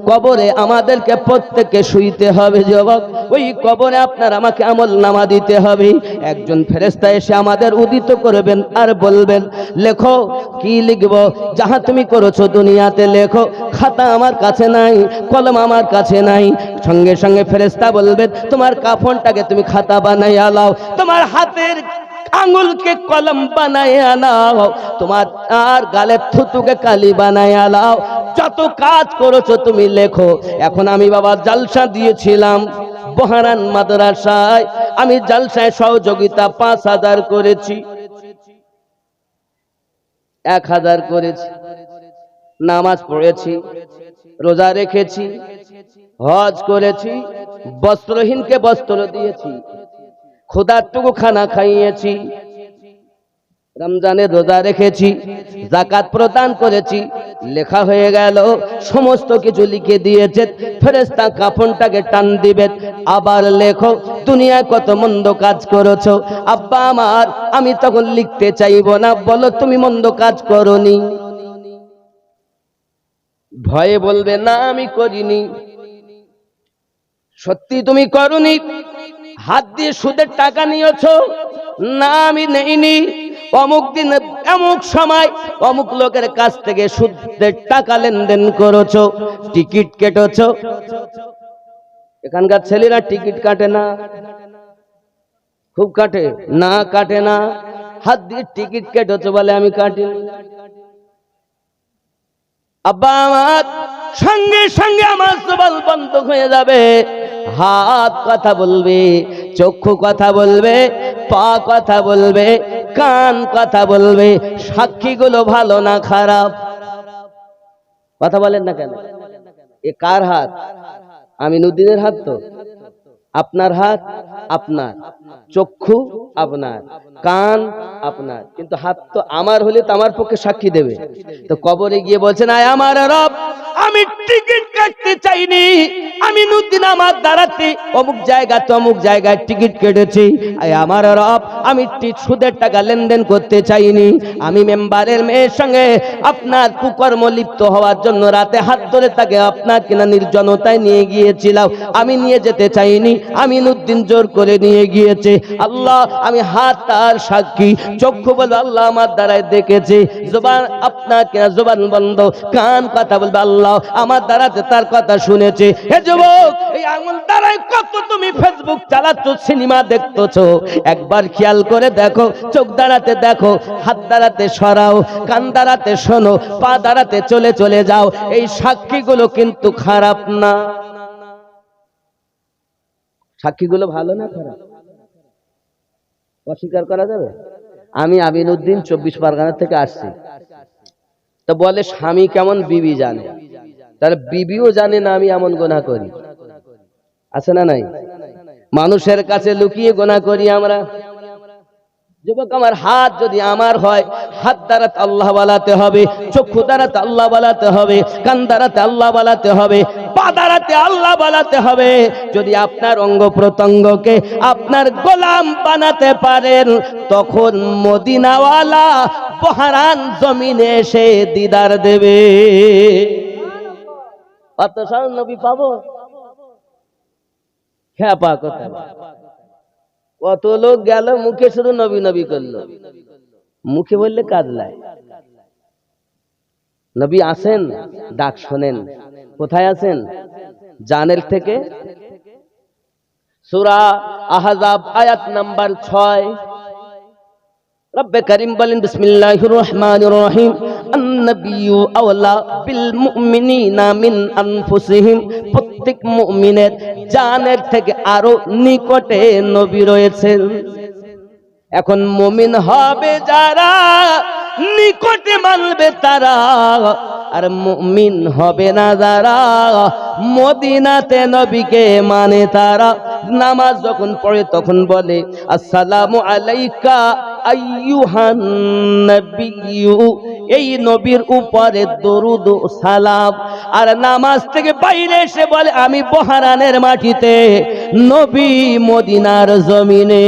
কবরে আমাদেরকে প্রত্যেককে শুইতে হবে যুবক। ওই কবরে আপনার আমাকে আমল নামা দিতে হবে। একজন ফেরেশতা এসে আমাদের উদিত করবেন আর বলবেন, লেখো। কি লিখবো? যাহা তুমি করেছো দুনিয়াতে লেখো। খাতা আমার কাছে নাই, কলম আমার কাছে নাই। সঙ্গে সঙ্গে ফেরেশতা বলবেন, তোমার কাফনটাকে তুমি খাতা বানাইয়া লাও, তোমার হাতের আঙ্গুলকে কলম বানাইয়া নাও, তোমার আর গালের থুতুকে কালি বানাইয়া নাও। যত কাজ করেছো তুমি লেখো। এখন আমি বাবা জালসা দিয়েছিলাম বহারান মাদ্রাসায়, আমি জালসায় সহযোগিতা 5000 করেছি, 1000 করেছি, নামাজ পড়েছি, রোজা রেখেছি, হজ করেছি, বস্ত্রহীনকে বস্ত্র দিয়েছি, ক্ষুধার্তকে খানা খাইয়েছি, রমজানের রোজা রেখেছি, যাকাত প্রদান করেছি। লেখা হয়ে গেল, সমস্ত কিছু লিখে দিয়েছে। ফেরেশতা কাফনটাকে টান দিবে, আবার লেখো দুনিয়ায় কত মন্দ কাজ করেছো। আব্বা আমার, আমি তখন লিখতে চাইবো না, বলো তুমি মন্দ কাজ করনি। ভয়ে বলবে না আমি করিনি। সত্যি তুমি করনি? হাত দিয়ে সুদের টাকা নিয়েছো? না আমি নেইনি। অমুক দিন অমুক সময় অমুক লোকের কাছ থেকে সুদের টাকা লেনদেন করেছো, টিকিট কেটেছো। এখানকার ছেলেরা টিকিট কাটে না? খুব কাটে না? কাটে না? হাত দিয়ে টিকিট কেটেছো বলে আমি কাটিনি। আব্বা আমার, সঙ্গে সঙ্গে আমার জবান বন্ধ হয়ে যাবে। হাত কথা বলবে, চক্ষু কথা বলবে, পা কথা বলবে, কান কথা বলবে। সাক্ষীগুলো ভালো না খারাপ? কথা বলেন না কেন? এ কার হাত? আমিনুদ্দিনের হাত তো? আপনার হাত আপনার, চক্ষু আপনার, কান আপনার, কিন্তু হাত তো আমার হলে তো আমার পক্ষে সাক্ষী দেবে। তো কবরে গিয়ে বলছেন, আয় আমার রব, আমি টিকিট কাটতে চাইনি, আমিনুদ্দিন আমার দ্বারাতে অমুক জায়গা তো অমুক জায়গায় টিকিট কেটেছি। আয় আমার রব, আমি সুদের টাকা লেনদেন করতে চাইনি। আমি মেম্বারের মেয়ের সঙ্গে আপনার কুকর্ম লিপ্ত হওয়ার জন্য রাতে হাত ধরে তাকে আপনার কিনা নির্জনতায় নিয়ে গিয়েছিলাম, আমি নিয়ে যেতে চাইনি, আমিনুদ্দিন জোর করে নিয়ে গিয়েছে। আল্লাহ, আমি হাত তার সাক্ষী, চক্ষু বলে আল্লাহ আমার দ্বারায় দেখেছে, জবান আপনার কিনা জবান বন্ধ, কান কথা বলবে আল্লাহ আমার দ্বারাতে তার কথা শুনেছে। হে যুবক, এই আঙুল দ্বারাই কত তুমি ফেসবুক চালাচ্ছ, সিনেমা দেখতেছো, একবার খেয়াল করে দেখো। চোখ দাঁড়াতে দেখো, হাত দাঁড়াতে সরাও, কান দাঁড়াতে শোনো, পা দাঁড়াতে চলে চলে যাও। এই সাক্ষীগুলো কিন্তু খারাপ না। সাক্ষীগুলো ভালো না খারাপ? অস্বীকার করা যাবে? আমি আমিনুদ্দিন 24 পরগনা থেকে আসছি। তো বলে স্বামী কেমন বিবি জানে, তার বিবিও জানে না আমি এমন গুনাহ করি। আছে না নাই? মানুষের কাছে লুকিয়ে গুনাহ করি আমরা। যুবক আমার, হাত যদি আমার হয়, হাত দ্বারাতে আল্লাহ বালাতে হবে, চক্ষু দ্বারাতে আল্লাহ বালাতে হবে, কান দ্বারাতে আল্লাহ বালাতে হবে, পা দ্বারাতে আল্লাহ বালাতে হবে। যদি আপনার অঙ্গ প্রত্যঙ্গকে আপনার গোলাম বানাতে পারেন, তখন মদিনাওয়ালা বহারান জমিনে এসে দিদার দেবে। কত সাল নবী পাবো? হ্যাঁ পা কথা, কত লোক গেল মুখে শুধু নবী নবী করলো, মুখে বললে কাজ নাই। নবী আছেন, ডাক শোনেন। কোথায় আছেন? জানের থেকে। সূরা আহজাব আয়াত নাম্বার 6। রব্বে করিম বলেন, বিসমিল্লাহির রহমানির রহিম, আন-নাবিয়্যু আওলা বিল মুমিনিনা মিন আনফুসিহিম। প্রত্যেক মুমিনের জানের থেকে আরো নিকটে নবী রয়েছেন। এখন মুমিন হবে যারা, নিকটে মানবে তারা, আর মুমিন হবে না যারা মদিনাতে নবীকে মানে তারা। নামাজ যখন পড়ে তখন বলে আসসালামু আলাইকা আইয়ুহান নবিয়্যু, এই নবীর উপরে দরুদ ও সালাম। আর নামাজ থেকে বাইরে এসে বলে আমি বহরানের মাটিতে, নবী মদিনার জমিনে।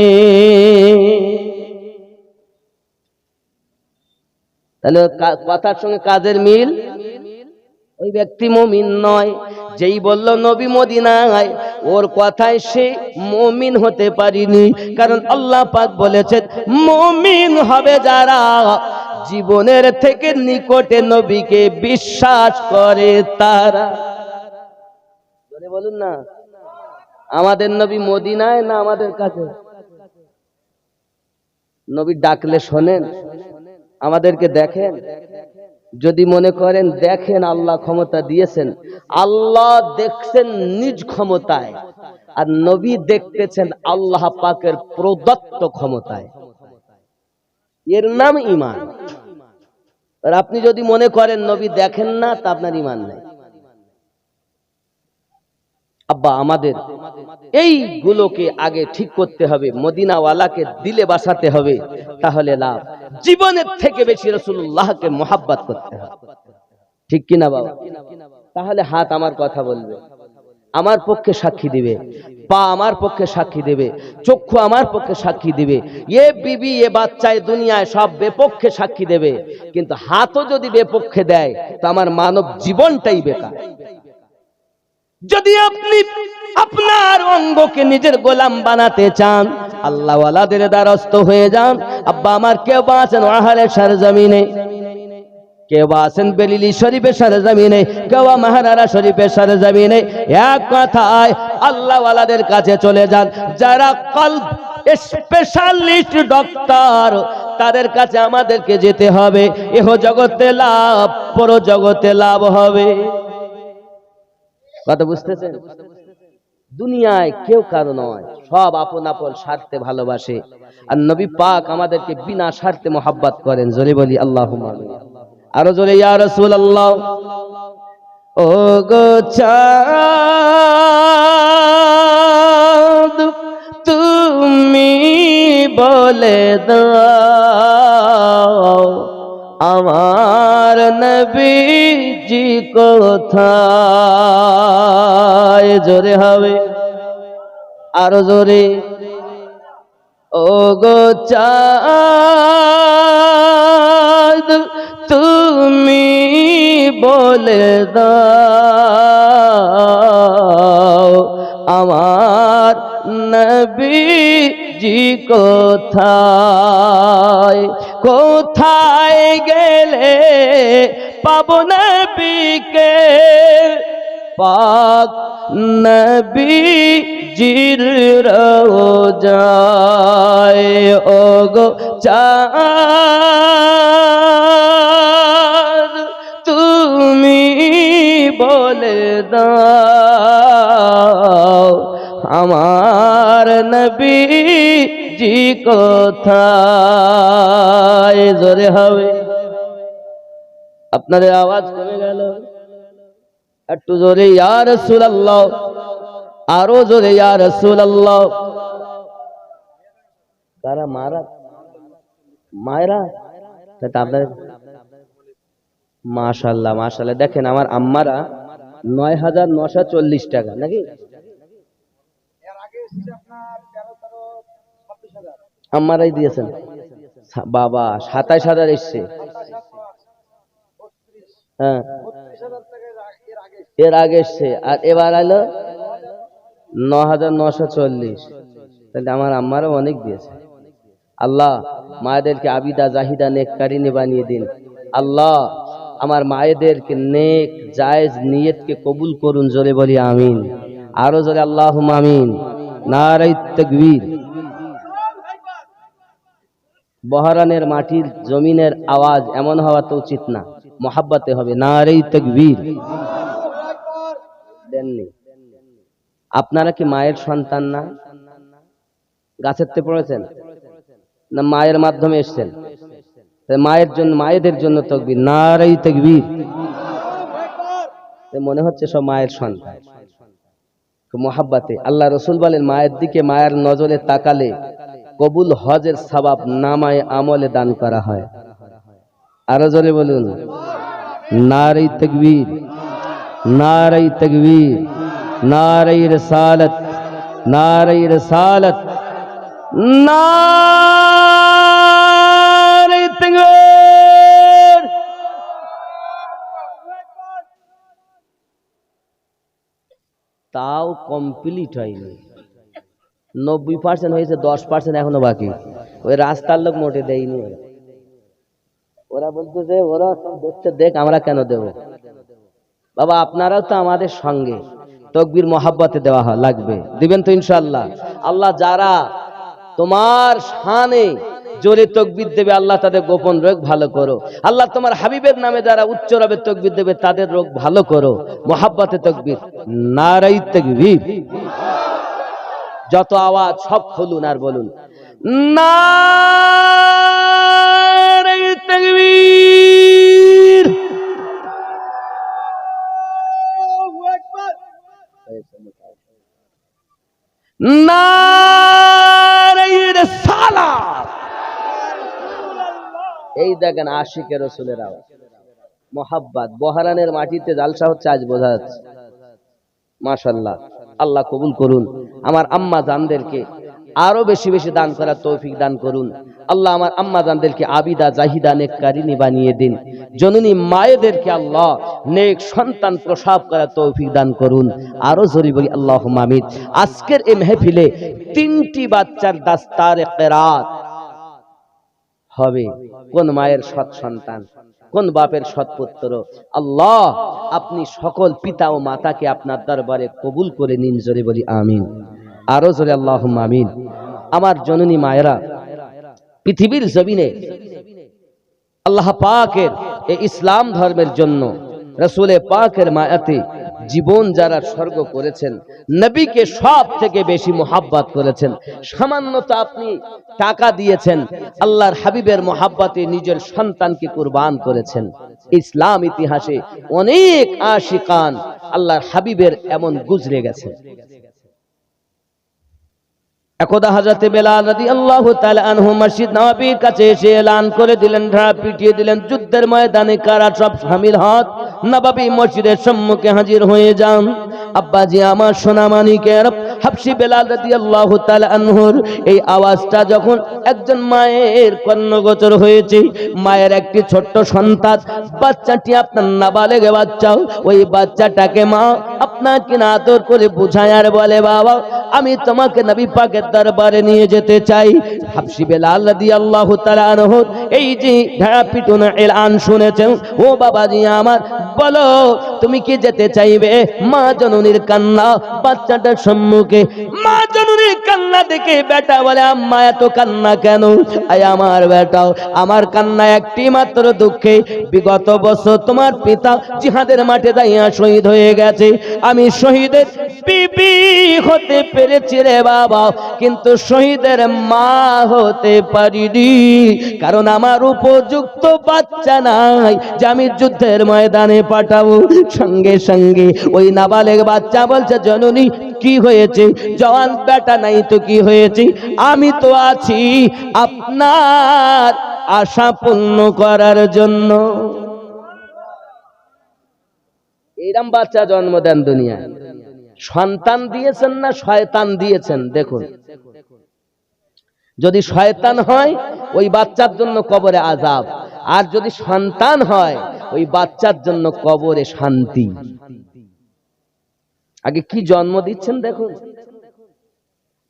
তাহলে কথার সঙ্গে কাজের মিল। ওই ব্যক্তি মুমিন নয়। যেই বলল নবী মদিনায়, ওর কথায় সে মুমিন হতে পারিনি। কারণ আল্লাহ পাক বলেছেন মুমিন হবে যারা জীবনের থেকে নিকটে নবীকে বিশ্বাস করে তারা। বলুন না, আমাদের নবী মদিনায় না আমাদের কাছে? নবী ডাকলে শোনেন, আমাদেরকে দেখেন। যদি মনে করেন দেখেন আল্লাহ ক্ষমতা দিয়েছেন, আল্লাহ দেখছেন নিজ ক্ষমতায়, আর নবী দেখতেছেন আল্লাহ পাকের প্রদত্ত ক্ষমতায়। এর নাম ঈমান। আর আপনি যদি মনে করেন নবী দেখেন না, তা আপনার ঈমান নেই। আব্বা, আমাদের এইগুলোকে আগে ঠিক করতে হবে, মদিনাওয়ালাকে দিলে বাসাতে হবে, তাহলে লাভ। জীবনের থেকে বেশি রাসূলুল্লাহকে মুহাব্বত করতে হবে, ঠিক কিনা বাবা? তাহলে হাত আমার কথা বলবে, আমার পক্ষে সাক্ষী দিবে, পা আমার পক্ষে সাক্ষী দেবে, চক্ষু আমার পক্ষে সাক্ষী দিবে, এ বিবি এ বাচ্চা এ দুনিয়ায় সব বেপক্ষে সাক্ষী দেবে। কিন্তু হাতও যদি বেপক্ষে দেয় তো আমার মানব জীবনটাই বেকার। যদি আপনি আপনার অঙ্গকে নিজের গোলাম বানাতে চান, আল্লাহ ওয়ালাদের দ্বারস্থ হয়ে যান। আব্বা আমার, কেউ বা আছেন ওয়াহালের সরজমিনে, কেউ বা আছেন বেলিলি শরীফের সরজমিনে, কেউ বা মাহারারা শরীফের সরজমিনে। এক কথায় আল্লাহ ওয়ালাদের কাছে চলে যান, যারা কলব স্পেশালিস্ট ডক্টর, তাদের কাছে আমাদেরকে যেতে হবে। এহ জগতে লাভ, পর জগতে লাভ হবে। কথা বুঝতেছেন? দুনিয়ায় কেউ কারো নয়, সব আপন আপন স্বার্থে ভালোবাসে। আর নবী পাক আমাদেরকে বিনা স্বার্থে মোহাব্বত করেন। জোরে বলি আল্লাহুম্মা আমিন। আরো জোরে ইয়া রাসূলুল্লাহ। ও গো চাঁদ, তুমি বলে দাও আমার নবীজি কোথায়? জোরে হবে, আরো জোরে। ও গো চাঁদ, তুমি বলে দাও আমার নবীজি কোথায়? কোথায় গেলে পাবো নবীকে? পাক নবীজির রওজায়। ও গো চাঁদ, তুমি বলে দাও আমার নবীজি কোথায়? জোরে হবে। আপনাদের আওয়াজ কমে গেল, একটু জোরে ইয়া রাসূলুল্লাহ, আরো জোরে ইয়া রাসূলুল্লাহ। কারা মারা মায়েরা? আপনাদের মাশাআল্লাহ মাশাআল্লাহ। দেখেন আমার আম্মারা ৯৯৪০ টাকা নাকি? আম্মারাই দিয়েছেন বাবা। ২৭,০০০ এসছে। হ্যাঁ, এর আগে এসছে। আর এবার আলো ৯৯৪০। তাহলে আমার আম্মারও অনেক দিয়েছে। আল্লাহ মায়েদেরকে আবিদা জাহিদা নেককারিনী বানিয়ে দিন। আল্লাহ আমার মায়েদেরকে নেক জায়েজ নিয়তকে কবুল করুন, জোরে বলি আমিন। আরো জোরে আল্লাহুম্মা আমিন। নারে তাকবীর। বহরানের মাটির জমিনের আওয়াজ এমন হওয়া তো উচিত না, মোহাব্বতে হবে। নারে তাকবীর। দেননি। আপনারা কি মায়ের সন্তান না? গাছের তে পড়েছেন না মায়ের মাধ্যমে এসেছেন? মায়ের জন্য, মায়েদের জন্য তাকবীর। নারে তাকবীর। মনে হচ্ছে সব মায়ের সন্তান, মোহাব্বতে। আল্লাহ রসুল বলেন মায়ের দিকে মায়ের নজরে তাকালে কবুল হজের সওয়াব নামায়ে আমলে দান করা হয়। আরো জোরে বলুন নারে তাকবীর, নারে তাকবীর, নারে রিসালাত, নারে রিসালাত, নারে তাকবীর। তাও কমপ্লিট হয়নি, 90% হয়েছে, 10% এখনো বাকি। ওই রাস্তার লোক মোটে দেয়নি। ওরা বলতেছে ওরা দেখতে দেখ, আমরা কেন দেব? বাবা আপনারাও তো আমাদের সঙ্গে, তাকবীর মোহাব্বতে দেওয়া লাগবে। দিবেন তো ইনশাআল্লাহ? আল্লাহ যারা তোমার শানে জোরে তাকবীর দেবে আল্লাহ তাদের গোপন রোগ ভালো করো। আল্লাহ তোমার হাবিবের নামে যারা উচ্চ রবে তাকবীর দেবে তাদের রোগ ভালো করো। মোহাব্বতে তাকবীর। নারে তাকবীর। যত আওয়াজ সব খুলুন আর বলুন নারে তাকবীর। নারে রিসালাত। এই দেখেন আশিকে রাসূলের আওয়াজ, মোহাব্বত। বহরানের মাটিতে জালসা হচ্ছে আজ বোঝা যাচ্ছে। মাশাআল্লাহ, আল্লাহ কবুল করুন। আমার আম্মা জানদেরকে আরো বেশি বেশি দান করার তৌফিক দান করুন। আল্লাহ আমার আম্মা জানদেরকে আবিদা জাহিদা নেককারিনী বানিয়ে দিন। জননী মায়েদেরকে আল্লাহ নেক সন্তান প্রসব করার তৌফিক দান করুন। আরো জোরে বলি আল্লাহুম্মা আমিন। আজকের এই মাহফিলে 3টি বাচ্চার দাস্তারে কিরাত হবে। কোন মায়ের সৎ সন্তান, কোন বাপের সৎপুত্র। আল্লাহ আপনি সকল পিতা ও মাতাকে আপনার দরবারে কবুল করে নিন, জোরে বলি আমিন। আরো জোরে আল্লাহুম্মা আমিন। আমার জননী মায়েরা, পৃথিবীর জমিনে আল্লাহ পাকের এই ইসলাম ধর্মের জন্য রাসূলে পাকের মায়াতে জীবন যারা স্বর্গ করেছেন, নবীকে সব থেকে বেশি মোহাব্বত করেছেন। সামান্যত আপনি টাকা দিয়েছেন, আল্লাহর হাবিবের মোহাব্বতে নিজের সন্তানকে কুরবান করেছেন। ইসলাম ইতিহাসে অনেক আশিকান আল্লাহর হাবিবের এমন গুজরে গেছে। একদা হযরতে বেলাল রাদিয়াল্লাহু তাআলা আনহু মসজিদ নববীর কাছে এসে এলান করে দিলেন, ঢাড় পিটিয়ে দিলেন, যুদ্ধের ময়দানে কারা সব শামিল হন, নববী মসজিদের সম্মুখে হাজির হয়ে যান। আব্বাজি আমার সোনা মানিকের হাবশী বেলাল রাদিয়াল্লাহু তাআলা আনহুর এই আওয়াজটা যখন একজন মায়ের কর্ণগোচর হয়েছে, মায়ের একটি ছোট্ট সন্তান, বাচ্চাটি আপনার নাবালেগ বাচ্চা, ওই বাচ্চাটাকে মা আপনাকে আদর করে বুঝায় আর বলে, বাবা আমি তোমাকে নবী পাকের দরবারে নিয়ে যেতে চাই। হাবশী বেলাল রাদিয়াল্লাহু তাআলা আনহু এই যে ঢাড়া পিটুনের এলান শুনেছেন, ও বাবাজি আমার বলো তুমি কি যেতে চাইবে? মা জননীর কান্না বাচ্চাটার সম্মুখে, মা জননীর কান্না দেখে বেটা বলে, আম্মা এত কান্না কেন? আয় আমার বেটাও, আমার কান্না একটি মাত্র দুঃখে বিগত বছর তোমার পিতা জিহাদের মাঠে দাঁড়িয়ে শহীদ হয়ে গেছে। আমি শহীদের বিবি হতে পেরেছি রে বাবা, কিন্তু শহীদের মা হতে পারিনি, কারণ আমার উপযুক্ত বাচ্চা নাই যে আমি যুদ্ধের ময়দানে পাঠাবো। সঙ্গে সঙ্গে ওই নাবালেগ বাচ্চা বলছে, জননী কি হয়েছে? জওয়ান বেটা নাই তো কি হয়েছে? আমি তো আছি আপনার আশা পূর্ণ করার জন্য। এইরকম বাচ্চা জন্ম দেন দুনিয়ায়। সন্তান দিয়েছেন না শয়তান দিয়েছেন? দেখুন, যদি শয়তান হয় ওই বাচ্চার জন্য কবরে আযাব, আর যদি সন্তান হয় ওই বাচ্চার জন্য কবরে শান্তি। আগে কি জন্ম দিচ্ছেন দেখুন।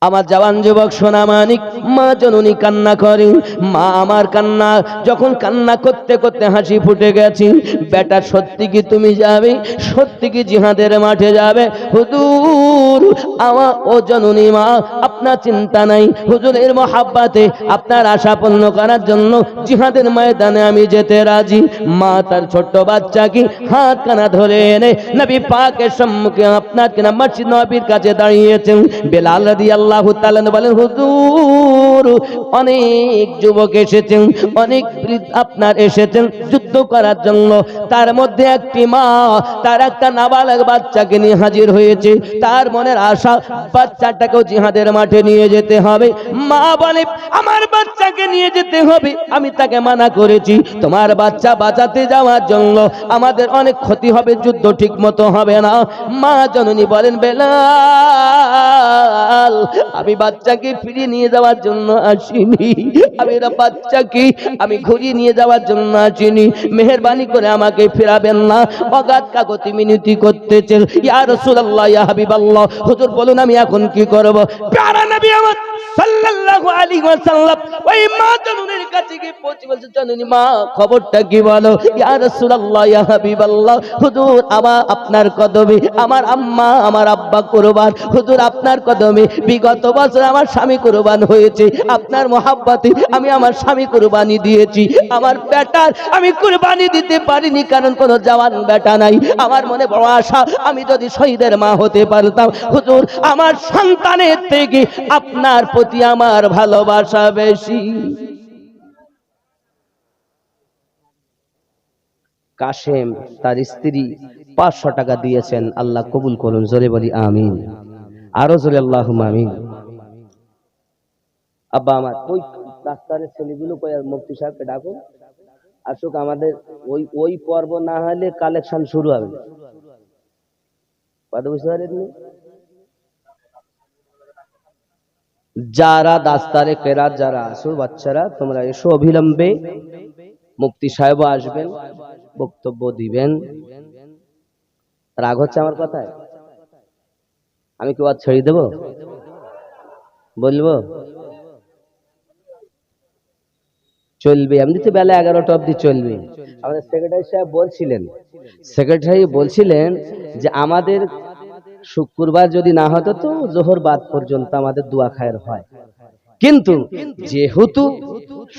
আমার জওয়ান যুবক সোনা মানিক, মা জননী কান্না করে। মা আমার কান্না যখন কান্না করতে করতে হাসি ফুটে গেছে। বেটা সত্যি কি তুমি যাবে? সত্যি কি জিহাদের মাঠে যাবে? হুজুর আমার ও জননী মা, আপনার চিন্তা নাই, হুজুরের মহাব্বতে আপনার আশা পূর্ণ করার জন্য জিহাদের ময়দানে আমি যেতে রাজি। মা তার ছোট্ট বাচ্চাকে হাত কানা ধরে এনে নবী পাকের সম্মুখে আপনার কিনা মসজিদ নববীর কাছে দাঁড়িয়েছেন। বেলাল রাদিয়াল্লাহু তাআলা বলেন, হুজুর অনেক যুবক এসেছেন, অনেক আপনার এসেছেন যুদ্ধ করার জন্য, তার মধ্যে একটি মা তার একটা নাবালক বাচ্চাকে নিয়ে হাজির হয়েছে। তার মনের আশা বাচ্চাটাকেও জিহাদের মাঠে নিয়ে যেতে হবে। মা বলে, আমার বাচ্চাকে নিয়ে যেতে হবে, আমি তাকে মানা করেছি। তোমার বাচ্চা বাঁচাতে যাওয়ার জন্য আমাদের অনেক ক্ষতি হবে, যুদ্ধ ঠিক মতো হবে না। মা জননী বলেন, বেলাল আমি বাচ্চাকে ফিরিয়ে নিয়ে যাওয়ার জন্য আসিনি, আমি বাচ্চাকে আমি ঘুরিয়ে নিয়ে যাওয়ার জন্য আসিনি। মেহেরবানি করে আমাকে ফেরাবেন না। অগাধ কাগতি মিনতি করতেছেন, ইয়া রাসূলুল্লাহ, ইয়া হাবিবাল্লাহ, হুজুর বলুন আমি এখন কি করব? প্যারা নবী আমার সাল্লাল্লাহু আলাইহি ওয়াসাল্লাম ওই মা জননীর কাছে গিয়ে পৌঁছে বলছে, জননী মা খবরটা কি বলো? ইয়া রাসূলুল্লাহ, ইয়া হাবিবাল্লাহ, হুজুর আমার আপনার কদমে আমার আম্মা আমার আব্বা কুরবান, হুজুর আপনার কদমে বিগত বছর আমার স্বামী কুরবান হয়েছে, আপনার মহাব্বতে আমি আমার স্বামী কুরবানি দিয়েছি। আমার বেটার আমি কুরবানি দিতে পারিনি, কারণ কোনো জওয়ান বেটা নাই। আমার মনে বড় আশা, আমি যদি শহীদের মা হতে পারতাম। হুজুর আমার সন্তানের থেকে আপনার প্রতি আমার ভালোবাসা বেশি। কাশেম তার স্ত্রী 500 টাকা দিয়েছেন, আল্লাহ কবুল করুন, জোরে বলি আমিন, আরো জোরে আল্লাহুম্মা আমিন। আব্বা আমার ওই ডাক্তারের ছেলেগুলো কই, আর মুফতি সাহেবকে ডাকুন, আসুক। আমাদের ওই পর্ব না হলে কালেকশন শুরু হবে। কথা বুঝতে পারেননি? যারা দাস্তারে কেরাত যারা আসো, বাচ্চারা তোমরা এসো অবিলম্বে। মুফতি সাহেব আসবেন, বক্তব্য দিবেন। রাগ হচ্ছে আমার কথায়? আমি কি আর ছেড়ে দেব? বলবো চলবে, এমনি তো বেলা 11টা অবধি চলবে। আমাদের সেক্রেটারি সাহেব বলছিলেন যে আমাদের শুক্রবার যদি না হতো তো জোহর বাদ পর্যন্ত আমাদের দোয়া খায়ের হয়, কিন্তু যেহেতু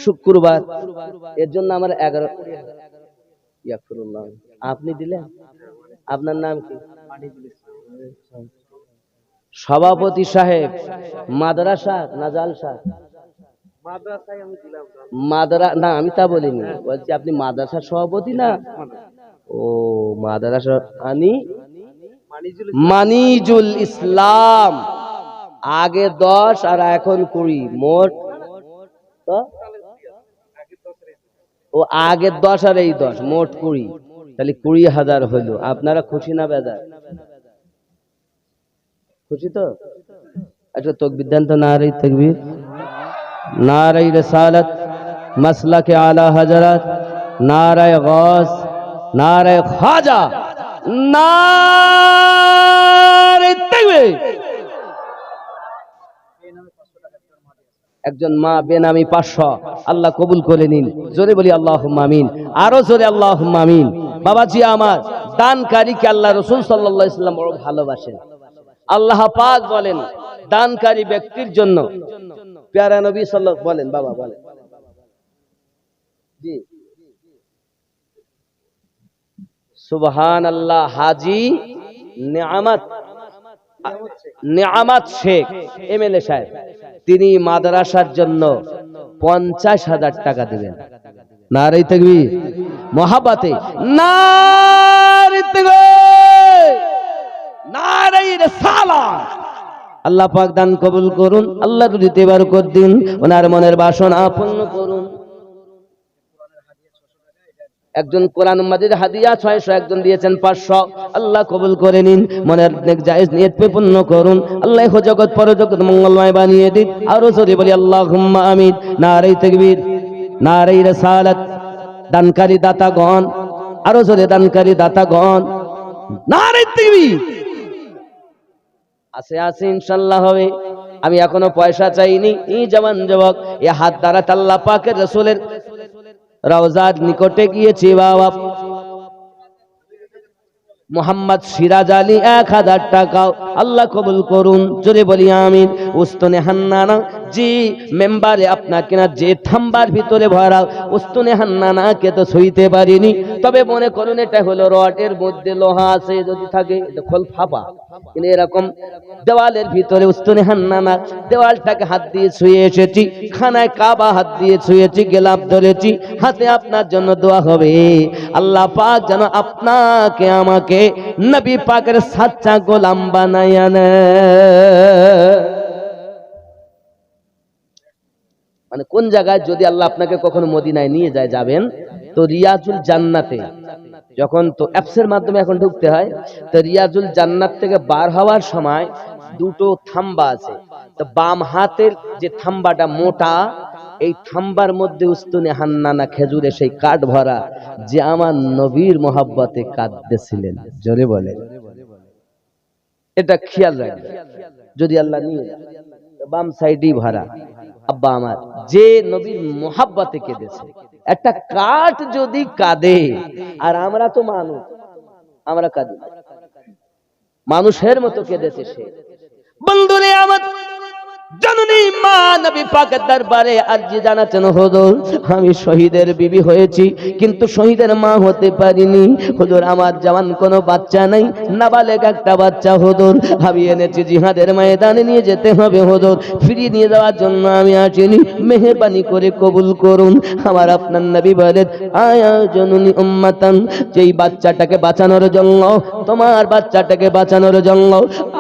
শুক্রবার, এর জন্য আমার 11। আপনি দিলেন? আপনার নাম কি? সভাপতি সাহেব মাদ্রাসা না জালসা? না আমি তা বলিনি, বলছি আপনি মাদ্রাসার সভাপতি না? ও মাদ্রাসা মানিজুল ইসলাম, আগে 10 আর এখন 20, মোট তো ও আগে 10 আর এই 10, মোট 20, তাহলে 20,000 হলো। আপনারা খুশি না বেজার? খুশি তো? আচ্ছা তাকবীর দেন তো, নারে তাকবীর, নারে রিসালাত, মাসলাকে আলা হযরত, নারে গাস, নারে খাজা, নারে তাকবীর। একজন মা বেনামি 500, আল্লাহ কবুল করে নিন, জোরে বলি আল্লাহুম্মা আমিন, আরো জোরে আল্লাহুম্মা আমিন। বাবাজি আমার, দানকারীকে আল্লাহ রাসূল সাল্লাল্লাহু আলাইহি ওয়াসাল্লাম বড় ভালোবাসেন। আল্লাহ পাক বলেন দানকারী ব্যক্তির জন্য, প্যারা নবী সাল্লাল্লাহু বলেন, বাবা বলেন জি, সুবহানাল্লাহ। হাজী নেয়ামত শেখ এমএলএ সাহেব, তিনি মাদ্রাসার জন্য 50,000 টাকা দিবেন। নারে তাকবীর, মহাব্বতে নারে তাকবীর, নারে রিসালাত। আল্লাহ পাক দান কবুল করুন, আল্লাহ দিতে বারকত দিন, ওনার মনের বাসনা পূর্ণ করুন। একজন কোরআন মাজিদ হাদিয়া 600, একজন দিয়েছেন 500, আল্লাহ কবুল করে নিন, মনের নেক জায়েজ নিয়ত পূর্ণ করুন, আল্লাহ জগৎ পরজগৎ মঙ্গলময় বানিয়ে দিন, আরো জোরে বলি আল্লাহুম্মা আমিন, নারে তাকবীর, নারে রিসালাত। দানকারী দাতাগণ, আরো জোরে দানকারী দাতাগণ, নারে তাকবীর। আছে ইনশাআল্লাহ হবে। আমি এখনো পয়সা চাইনি। এই জওয়ান যুবক এ হাত দ্বারা আল্লাহ পাকের রাসূলের রওজার নিকটে গিয়েছি বাবা। মোহাম্মদ সিরাজ আলী 1000 টাকা আল্লাহ কবুল করুন, জোরে বলি আমিন। উস্তনে হান্নানা জি মেম্বারে আপনাকে না যে থাম্বার ভিতরে ভরা উস্তনে হান্নানাকে তো সইতে পারিনি, তবে মনে করুন এটা হলো রডের মধ্যে লোহা আছে, যদি থাকে এটা খোল ফাঁপা, কিন্তু এরকম দেওয়ালের ভিতরে উস্তনে হান্নানা দেওয়ালটাকে হাত দিয়ে ছুঁয়ে এসেছি, খানায় কাবা হাত দিয়ে ছুঁয়েছি, গেলাপ ধরেছি হাতে। আপনার জন্য দোয়া হবে আল্লাহ পাক যেন আপনাকে আমাকে নবী পাকের সাচ্চা গোলাম বানায়া নেয়। মানে কোন জায়গায় যদি আল্লাহ আপনাকে কখনো মদিনায় নিয়ে যায়, যাবেন তো রিয়াজুল জান্নাতে, যখন তো অ্যাপসের মাধ্যমে এখন ঢুকতে হয়, তো রিয়াজুল জান্নাত থেকে বার হওয়ার সময় দুটো থাম্বা আছে, তো বাম হাতের যে থাম্বাটা মোটা, এই থাম্বার মধ্যে উস্তুনে হান্নানা খেজুরে সেই কাঠ ভরা, যে আমার নবীর মোহাব্বতে কাঁদতেছিলেন, জোরে বলে। এটা খেয়াল রাখবে যদি আল্লাহ নিয়ে যায়, বাম সাইডই ভরা আব্বা আমার যে নবীর মোহাব্বতে কেঁদেছে। একটা কাঠ যদি কাঁদে, আর আমরা তো মানুষ, আমরা কাঁদি, মানুষের মতো কেঁদেছে সে। বন্ধুরে আমার জননী মা নবী পাকের দরবারে আরজি জানাতেন, হুজুর আমি শহীদের বিবি হয়েছি কিন্তু শহীদের মা হতে পারিনি। হুজুর আমার জওয়ান কোনো বাচ্চা নাই, নাবালেগ একটা বাচ্চা হুজুর আমি এনেছি, জিহাদের ময়দানে নিয়ে যেতে হবে হুজুর, ফিরিয়ে নিয়ে যাওয়ার জন্য আমি আসিনি, মেহেরবানি করে কবুল করুন। আমার আপনার নবী বলেন, আয়া জননী উম্মাতান, যেই বাচ্চাটাকে বাঁচানোর জন্য, তোমার বাচ্চাটাকে বাঁচানোর জন্য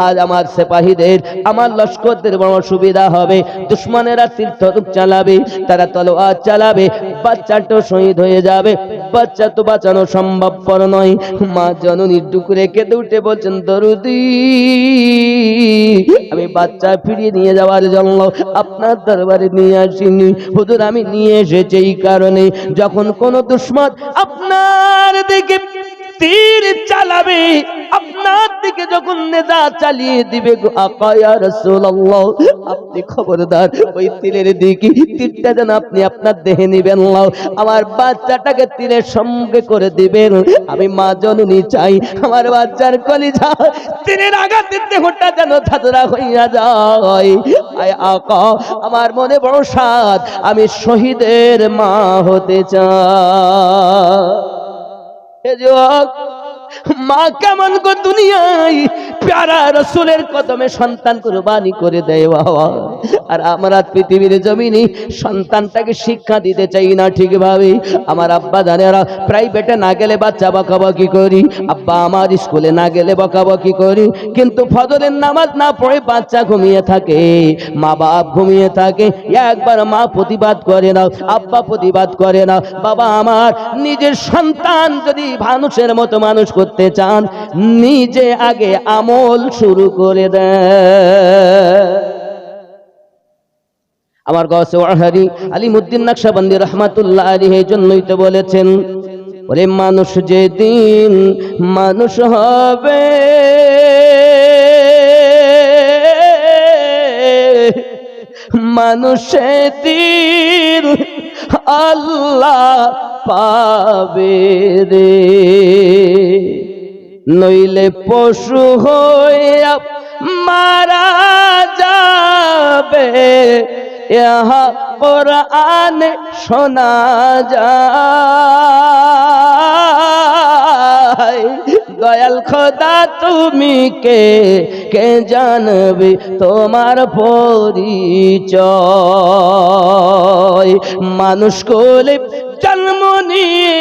আজ আমার সিপাহীদের, আমার লস্করদের বড় সুবিধা হবে। দুশমনেরা তীর্থরূপ চালাবে, তারা তলোয়ার চালাবে, বাচ্চাটা শহীদ হয়ে যাবে, বাচ্চা তো বাঁচানো সম্ভবপর নয়। মা জননী ডুকরে কেঁদে উঠে বলছেন, দরুদি আমি বাচ্চা ফিরিয়ে নিয়ে যাওয়ার জন্য আপনার দরবারে নিয়ে আসিনি হুজুর, আমি নিয়ে এসেছি এই কারণে, যখন কোন দুশমন আপনার দিকে তীর চালাবে, আপনার দিকে যখন নেজা চালিয়ে দিবে গো আকা ইয়া রাসূলুল্লাহ, আপনি খবরদার ওই তীরের দিকে তীরটা যেন আপনি আপনার দেহে নিবেন না, আমার বাচ্চাটাকে তীরের সঙ্গে করে দিবেন। আমি মা জননী চাই আমার বাচ্চার কলিজা তীরের আঘাতে দেহটা যেন ধাতরা হইয়া যায়। আয় আকা আমার মনে বড় সাধ, আমি শহীদের মা হতে চাই। মা কেমন গো দুনিয়ায় প্যারা রাসূলের কদমে সন্তান কুরবানি করে দেয় বাবা, আর আমরা পৃথিবীর জমিনে সন্তানটাকে শিক্ষা দিতে চাই না ঠিকভাবে। আমার আব্বা জানেরা প্রাইভেটে না গেলে বাচ্চা বকাবকি করি, আব্বা আমার স্কুলে না গেলে বকাবকি করি, কিন্তু ফজরের নামাজ না পড়ে বাচ্চা ঘুমিয়ে থাকে, মা বাপ ঘুমিয়ে থাকে, একবার মা প্রতিবাদ করে না, আব্বা প্রতিবাদ করে না। বাবা আমার নিজের সন্তান যদি মানুষের মতো মানুষ করতে চান, নিজে আগে আমল শুরু করে দেন। আমার গৌসে ওয়াহারি আলিমউদ্দিন নকশবন্দি রাহমাতুল্লাহ আলাইহি জন্যই তো বলেছেন, ওরে মানুষ যেদিন মানুষ হবে, মানুষ সেদিন আল্লাহ পাবে রে, নইলে পশু হইয়া মারা যাবে, ইহা কোরআনে শোনা যায়। দয়াল খোদা তুমি কে জানবে তোমার পরিচয়, মানুষ কোলে জন্ম নিয়ে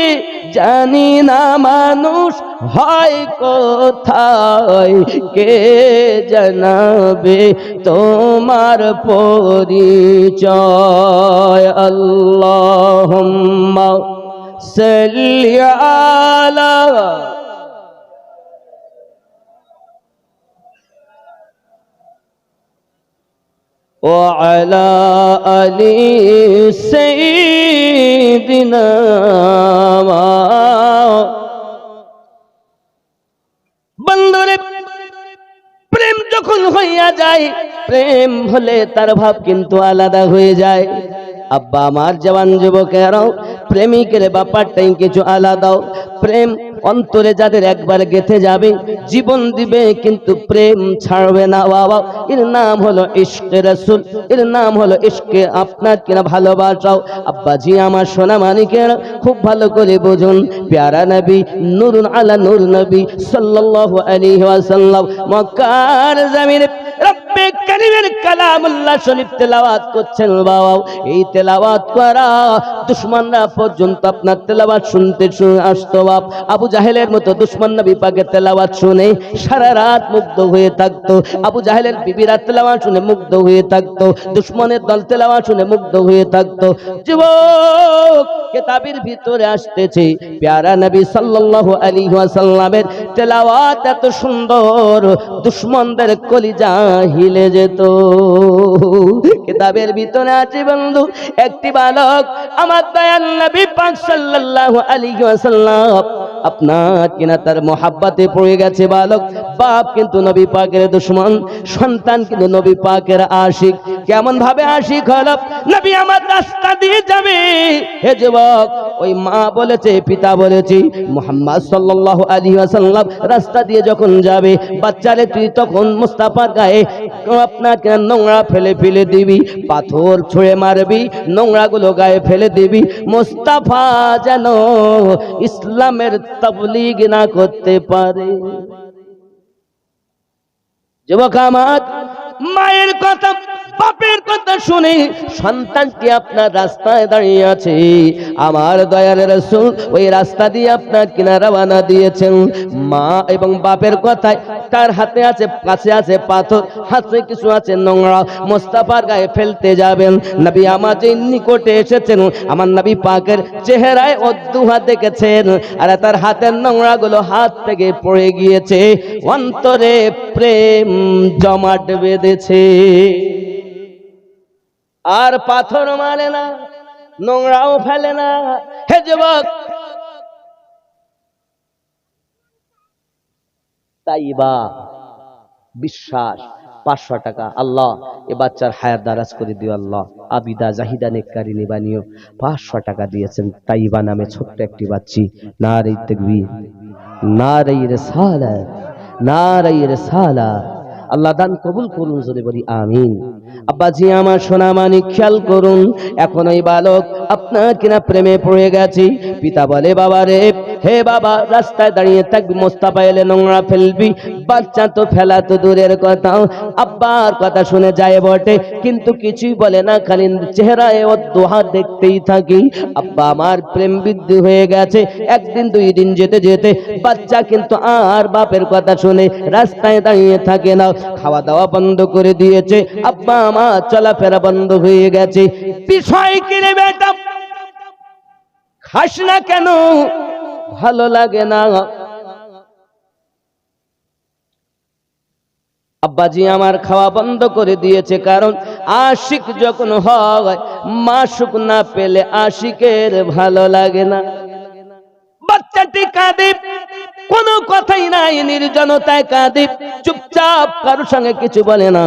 জানি না মানুষ হয় কোথায়, কে জানাবে তোমার পরিচয়। আল্লাহুম্মা সাল্লি আলা وعلى آل سيدنا। বন্ধুরে প্রেম যখন হইয়া যায় প্রেম হলে তার ভাব কিন্তু আলাদা হয়ে যায়। আব্বা আমার জওয়ান যুবকেরাও, প্রেমিকের ব্যাপারটাই কিছু আলাদাও। প্রেম অন্তরে যাদের একবার গেঁথে যাবে, জীবন দিবে কিন্তু প্রেম ছাড়বে না বাবা। এর নাম হলো ইশকে রাসূল, এর নাম হলো ইশকে আপনার কিনা ভালোবাসাও। আব্বাজি আমার সোনা মানিকের খুব ভালো করে বুঝুন, প্যারা নবী নূরুন আলা নূর নবী সাল্লাল্লাহু আলাইহি ওয়াসাল্লাম মক্কার জমিনে রব্বে কারীমের কালামুল্লাহ শরীফ তেলাওয়াত করছেন বাবা। এই তেলাওয়াত করা দুশমনরা পর্যন্ত আপনার তেলাওয়াত শুনতে আসতো বাপ। আবু জাহেলের মতো দুশমন নবী পাকের তেলাওয়াত শুনে সারা রাত মুগ্ধ হয়ে থাকতো। আবু জাহেলের বিবিরা তেলাওয়াত শুনে মুগ্ধ হয়ে থাকতো, দুশমনের দল তেলাওয়াত শুনে মুগ্ধ হয়ে থাকতো। যুবক, কিতাবের ভিতরে আসতেছে প্যারা নবী সাল্লাল্লাহু আলাইহি ওয়াসাল্লামের তেলাওয়াত এত সুন্দর, দুশমনদের কলিজা হিলে যেত। কিতাবের ভিতরে আছে বন্ধু, একটি বালক আমার দয়াল নবী পাক সাল্লাল্লাহু আলাইহি ওয়াসাল্লাম আপনার কিনা তার মোহাব্বতে পড়ে গেছে। বালক, বাপ কিন্তু নবী পাকের দুশমন, সন্তান কিন্তু নবী পাকের আশিক। কেমন ভাবে আশিক হলো? নবী আমার রাস্তা দিয়ে যাবে, হে যুবক, ওই মা বলেছে, পিতা বলেছে, মুহাম্মদ সাল্লাল্লাহু আলাইহি ওয়াসাল্লাম রাস্তা দিয়ে যখন যাবে, বাচ্চারে তুই তখন মুস্তাফার গায়ে আপনার কিনা নোংরা ফেলে ফেলে দিবি, পাথর ছুঁড়ে মারবি, নোংরাগুলো গায়ে ফেলে দিবি, মুস্তাফা যেন ইসলামের তাবলীগ না করতে পারে। যুবক আমার, মায়ের কথা বাপের কথা শুনে সন্তানটি আপনার রাস্তায় দাঁড়িয়ে আছে। আমার দয়ার রাসূল ওই রাস্তা দিয়ে আপনার কিনা রওনা দিয়েছেন। মা এবং বাপের কথায় তার হাতে আছে, কাছে আছে পাথর, হাতে কিছু আছে নোংরা, মুস্তাফার গায়ে ফেলতে যাবেন। নবী আমার যে নিকটে এসেছেন, আমার নবী পাকের চেহারায় অদ্দুহা দেখেছেন, আর তার হাতের নোংরাগুলো হাত থেকে পড়ে গিয়েছে, অন্তরে প্রেম জমাট বেঁধেছে। আর পাথর মারে না, নোংরাও ফেলে না। হে যুবক, তাইবা বিশ্বাস 500 টাকা, আল্লাহ এ বাচ্চার হায়াত দারাজ করে দিও, আল্লাহ আবিদা জাহিদা নেককারিনী বানিও। 500 টাকা দিয়েছেন তাইবা নামে ছোট্ট একটি বাচ্চি। নারে তাকবীর, নারে রিসালাত, নারে রিসালাত। আল্লাহ দান কবুল করুন, জোরে বলি আমিন। আব্বাজি আমার সোনা মানিক, খেয়াল করুন, এখন ওই বালক আপনার কিনা প্রেমে পড়ে গেছে। পিতা বলে, বাবা রে, হে বাবা, রাস্তায় দাঁড়িয়ে থাকবি, মোস্তাফা এলে নোংরা ফেলবি। বাচ্চা তো ফেলা তো দূরের কথা, আব্বার কথা শুনে যায় বটে, কিন্তু কিছুই বলে না, খালি চেহারায় অদ্দোহা দেখতেই থাকি। আব্বা আমার প্রেম বৃদ্ধি হয়ে গেছে। একদিন দুই দিন যেতে যেতে বাচ্চা কিন্তু আর বাপের কথা শুনে রাস্তায় দাঁড়িয়ে থাকে না, খাওয়া দাওয়া বন্ধ করে দিয়েছে, আব্বা আমার চলাফেরা বন্ধ হয়ে গেছে। বিষয় কি রে বেটা, খাস না কেন? ভালো লাগে না। আব্বাজি আমার খাওয়া বন্ধ করে দিয়েছে, কারণ আশিক যখন হয়, মাসুক না পেলে আশিকের ভালো লাগে না। বাচ্চাটি কাঁদে, কোনো কথাই নাই, নির্জনতায় কাঁদে, চুপচাপ, কারোর সঙ্গে কিছু বলে না।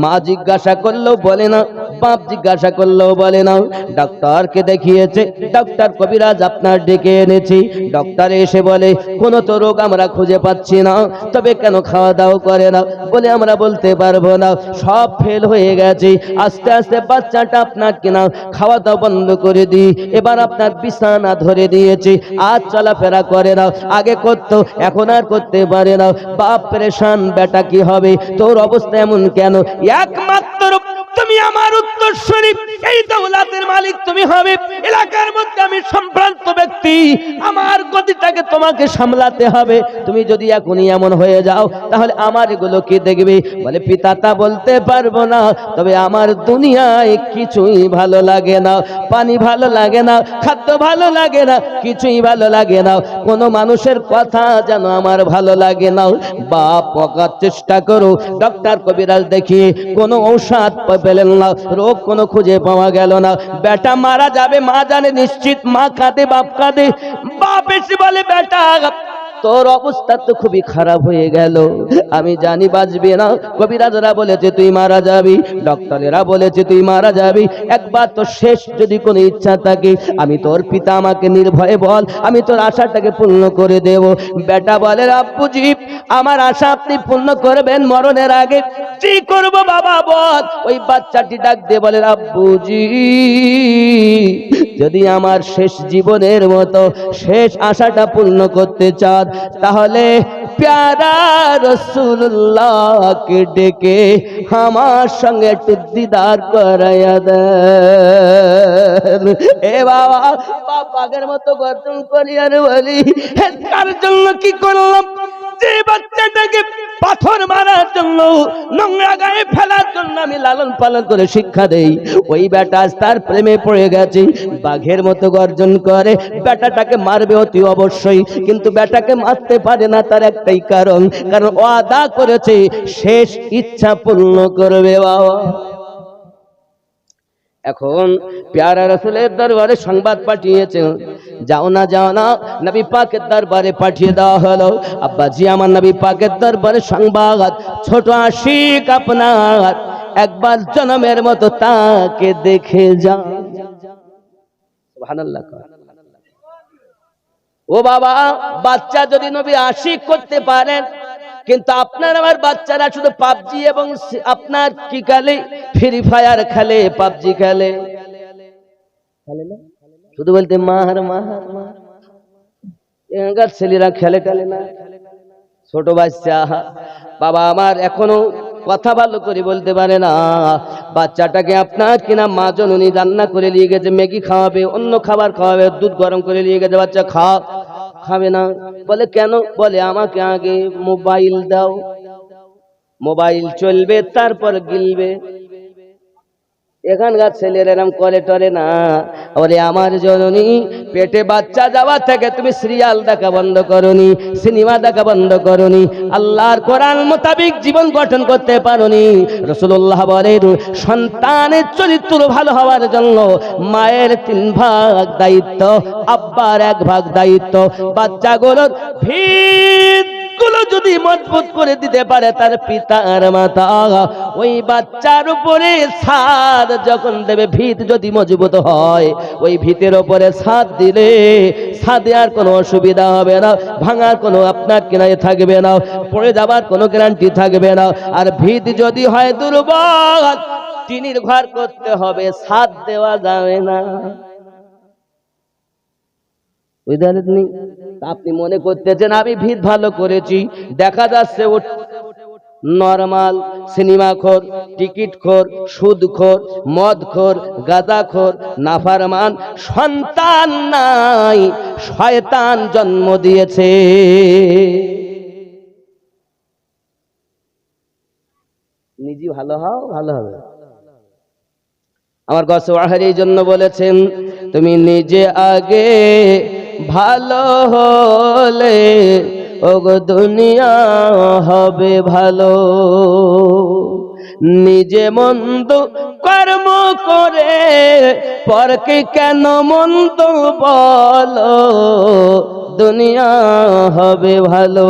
মা জিজ্ঞাসা করলেও বলে না, বাপ জিজ্ঞাসা করলেও বলে না। ডাক্তারকে দেখিয়েছে, ডাক্তার কবিরাজ আপনার ডেকে এনেছি। ডাক্তার এসে বলে, কোনো তো রোগ আমরা খুঁজে পাচ্ছি না, তবে কেন খাওয়া দাওয়া করে না? বলে আমরা বলতে পারবো না, সব ফেল হয়ে গেছে। আস্তে আস্তে বাচ্চাটা আপনার কিনা খাওয়া দাওয়া বন্ধ করে দিই, এবার আপনার বিছানা ধরে দিয়েছে, আজ চলাফেরা করে না, আগে করতো এখন আর করতে পারে না। বাপ পেরেশান, বেটা কি হবে, তোর অবস্থা এমন কেন? একমাত্র তুমি আমার উত্তরসূরি, এই দৌলতের মালিক তুমি হবে, এলাকার মধ্যে আমি সম্ভ্রান্ত ব্যক্তি, আমার গতিটাকে তোমাকে সামলাতে হবে। তুমি যদি এখনই এমন হয়ে যাও, তাহলে আমার এগুলো কি দেখবে? বলে, পিতা তা বলতে পারবো না, তবে আমার দুনিয়ায় কিছুই ভালো লাগে না, পানি ভালো লাগে না, খাদ্য ভালো লাগে না, কিছুই ভালো লাগে না, কোনো মানুষের কথা যেন আমার ভালো লাগে না। বাপ পকার চেষ্টা করো, ডক্টর কবিরাজ দেখিয়ে কোনো ঔষধ পেলেন না, রোগ কোনো খুঁজে পাওয়া গেল না। বেটা মারা যাবে, মা জানে নিশ্চিত, মা কাঁদে, বাপ কাঁদে। বাপ এসে বলে, বেটা তোর অবস্থা তো খুবই খারাপ হয়ে গেল, আমি জানি বাঁচবে না। কবিরাজরা বলেছে তুই মারা যাবি, ডক্টরেরা বলেছে তুই মারা যাবি, একবার তোর শেষ যদি কোনো ইচ্ছা থাকে আমি তোর পিতা, আমাকে নির্ভয়ে বল, আমি তোর আশাটাকে পূর্ণ করে দেব। বেটা বলে আব্বুজি আমার আশা আপনি পূর্ণ করবেন মরণের আগে, কি করব বাবা বল। ওই বাচ্চাটি ডাক দিয়ে বলে আব্বুজি যদি আমার শেষ জীবনের মতো শেষ আশাটা পূর্ণ করতে চান তাহলে প্যারা রাসূলুল্লাহকে ডেকে আমার সঙ্গে একটু দিদার করাইয়া দেন। এ বাবা বাপাগের মতো গর্জন করিয়ার বলি কার জন্য কি করলাম, যে বাচ্চাটাকে পাথর মারার জন্য নোংরা গায়ে ফেলার জন্য আমি লালন পালন করে শিক্ষা দেই, ওই বেটা আজ তার প্রেমে পড়ে গেছে, বাঘের মতো গর্জন করে। বেটাটাকে মারবে অতি অবশ্যই, কিন্তু বেটাকে মারতে পারে না, তার একটাই কারণ, কারণ ওয়াদা করেছে শেষ ইচ্ছা পূর্ণ করবে বাবা। এখন প্যারা রাসূলের দরবারে সংবাদ পাঠিয়েছে, যাও না যাও না, নবী পাকের দরবারে পাঠিয়ে দেওয়া হলো। আব্বাজি আমার নবী পাকের দরবারে সংবাদ, ছোট আশিক আপনার একবার জনমের মতো তাকে দেখে যান। সুবহানাল্লাহ। ও বাবা, বাচ্চা যদি নবী আশিক করতে পারেন, কিন্তু আপনার আমার বাচ্চারা শুধু পাবজি এবং আপনার কি খেলে, ফ্রি ফায়ার খেলে, পাবজি খেলে, শুধু বলতে মার মার মার, এখানকার ছেলেরা খেলে টেলে না, ছোট বাচ্চা। বাবা আমার এখনো কথা ভালো করে বলতে পারে না। বাচ্চাটাকে আপনার কিনা মা জননী রান্না করে নিয়ে গেছে, ম্যাগি খাওয়াবে, অন্য খাবার খাওয়াবে, দুধ গরম করে নিয়ে গেছে, বাচ্চা খাবে না। বলে কেন? বলে আমাকে আগে মোবাইল দাও, মোবাইল চলবে তারপর গিলবে। এখানকার ছেলেরা এরম করে টরে না। বলে আমার জননী পেটে বাচ্চা যাওয়া থেকে তুমি সিরিয়াল দেখা বন্ধ করনি, সিনেমা দেখা বন্ধ করনি, আল্লাহর কোরআন মোতাবিক জীবন গঠন করতে পারোনি। রাসূলুল্লাহ বলেন সন্তানের চরিত্র ভালো হওয়ার জন্য মায়ের 3 ভাগ দায়িত্ব, আব্বার 1 ভাগ দায়িত্ব। বাচ্চাগুলোর ভিত গুলো যদি মজবুত করে দিতে পারে তার পিতা আর মাতা, ওই বাচ্চার উপরে ছাদ যখন দেবে, ভিত যদি মজবুত হয়, ওই ভিতের উপরে ছাদ দিলে ছাদে আর কোনো অসুবিধা হবে না, ভাঙার কোনো আপনার কিনারে থাকবে না, পড়ে যাবার কোনো গ্যারান্টি থাকবে না। আর ভিত যদি হয় দুর্বল, টিনের ঘর করতে হবে, ছাদ দেওয়া যাবে না। আপনি মনে করতেছেন আমি ভিত ভালো করেছি, দেখা যাচ্ছে ও নরমাল সিনেমাখোর, টিকিটখোর, সুদখোর, মদখোর, গাঁজাখোর, নাফরমান, সন্তান নাই, শয়তান জন্ম দিয়েছে। নিজে ভালো হও, ভালো হবে। আমার গস ওয়াহার এই জন্য বলেছেন তুমি নিজে আগে ভালো হলে ওগো দুনিয়া হবে ভালো। নিজে মন্দ কর্ম করে পরকে কেন মন্দ বলো, দুনিয়া হবে ভালো।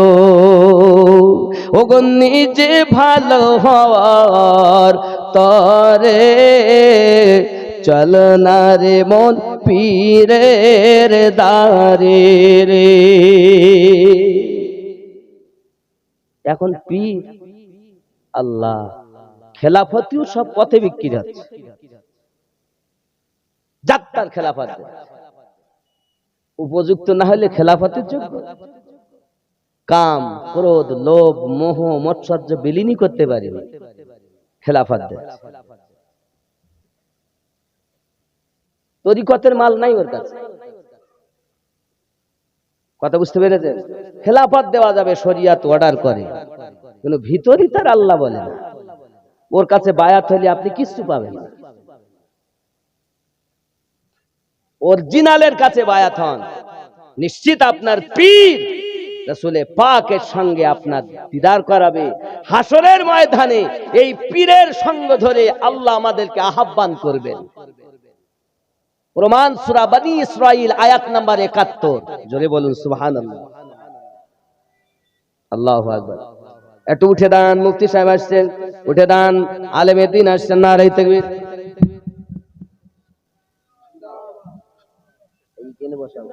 ওগো নিজে ভালো হওয়ার তরে চল না রে মন পীরের দারে রে। এখন পীর আল্লাহ, খেলাফতিও সব পথে বিক্রি হচ্ছে, যাত্রার খেলাফত উপযুক্ত না হলে খেলাফতের যোগ্য। কাম, ক্রোধ, লোভ, মোহ, মৎসর্য বিলীনই করতে পারেনি খেলাফত। তরিকতের মাল নাই ওর কাছে, কথা বুঝতে পেরেছেন? খেলাফত দেওয়া যাবে শরিয়াত অর্ডার করে, কিন্তু ভিতরই তার আল্লাহ বলে না। ওর কাছে বায়াত হলে আপনি কিছু পাবেন না। অরিজিনালের কাছে বায়াত হন, নিশ্চিত আপনার পীর রাসূলে পাকের সঙ্গে আপনার দিদার করাবে। হাসরের ময়দানে এই পীরের সঙ্গ ধরে আল্লাহ আমাদেরকে আহ্বান করবেন। প্রমাণ সূরা বনী ইসরাঈল আয়াত নাম্বার ৭১। জোরে বলুন সুবহানাল্লাহ। আল্লাহু আকবার। একটু উঠে দাঁড়ান, মুফতি সাহেব আসছেন, উঠে দাঁড়ান, আলেমে দ্বীন আসছেন, নারায়ে তাকবীর। এইখানে বসাও।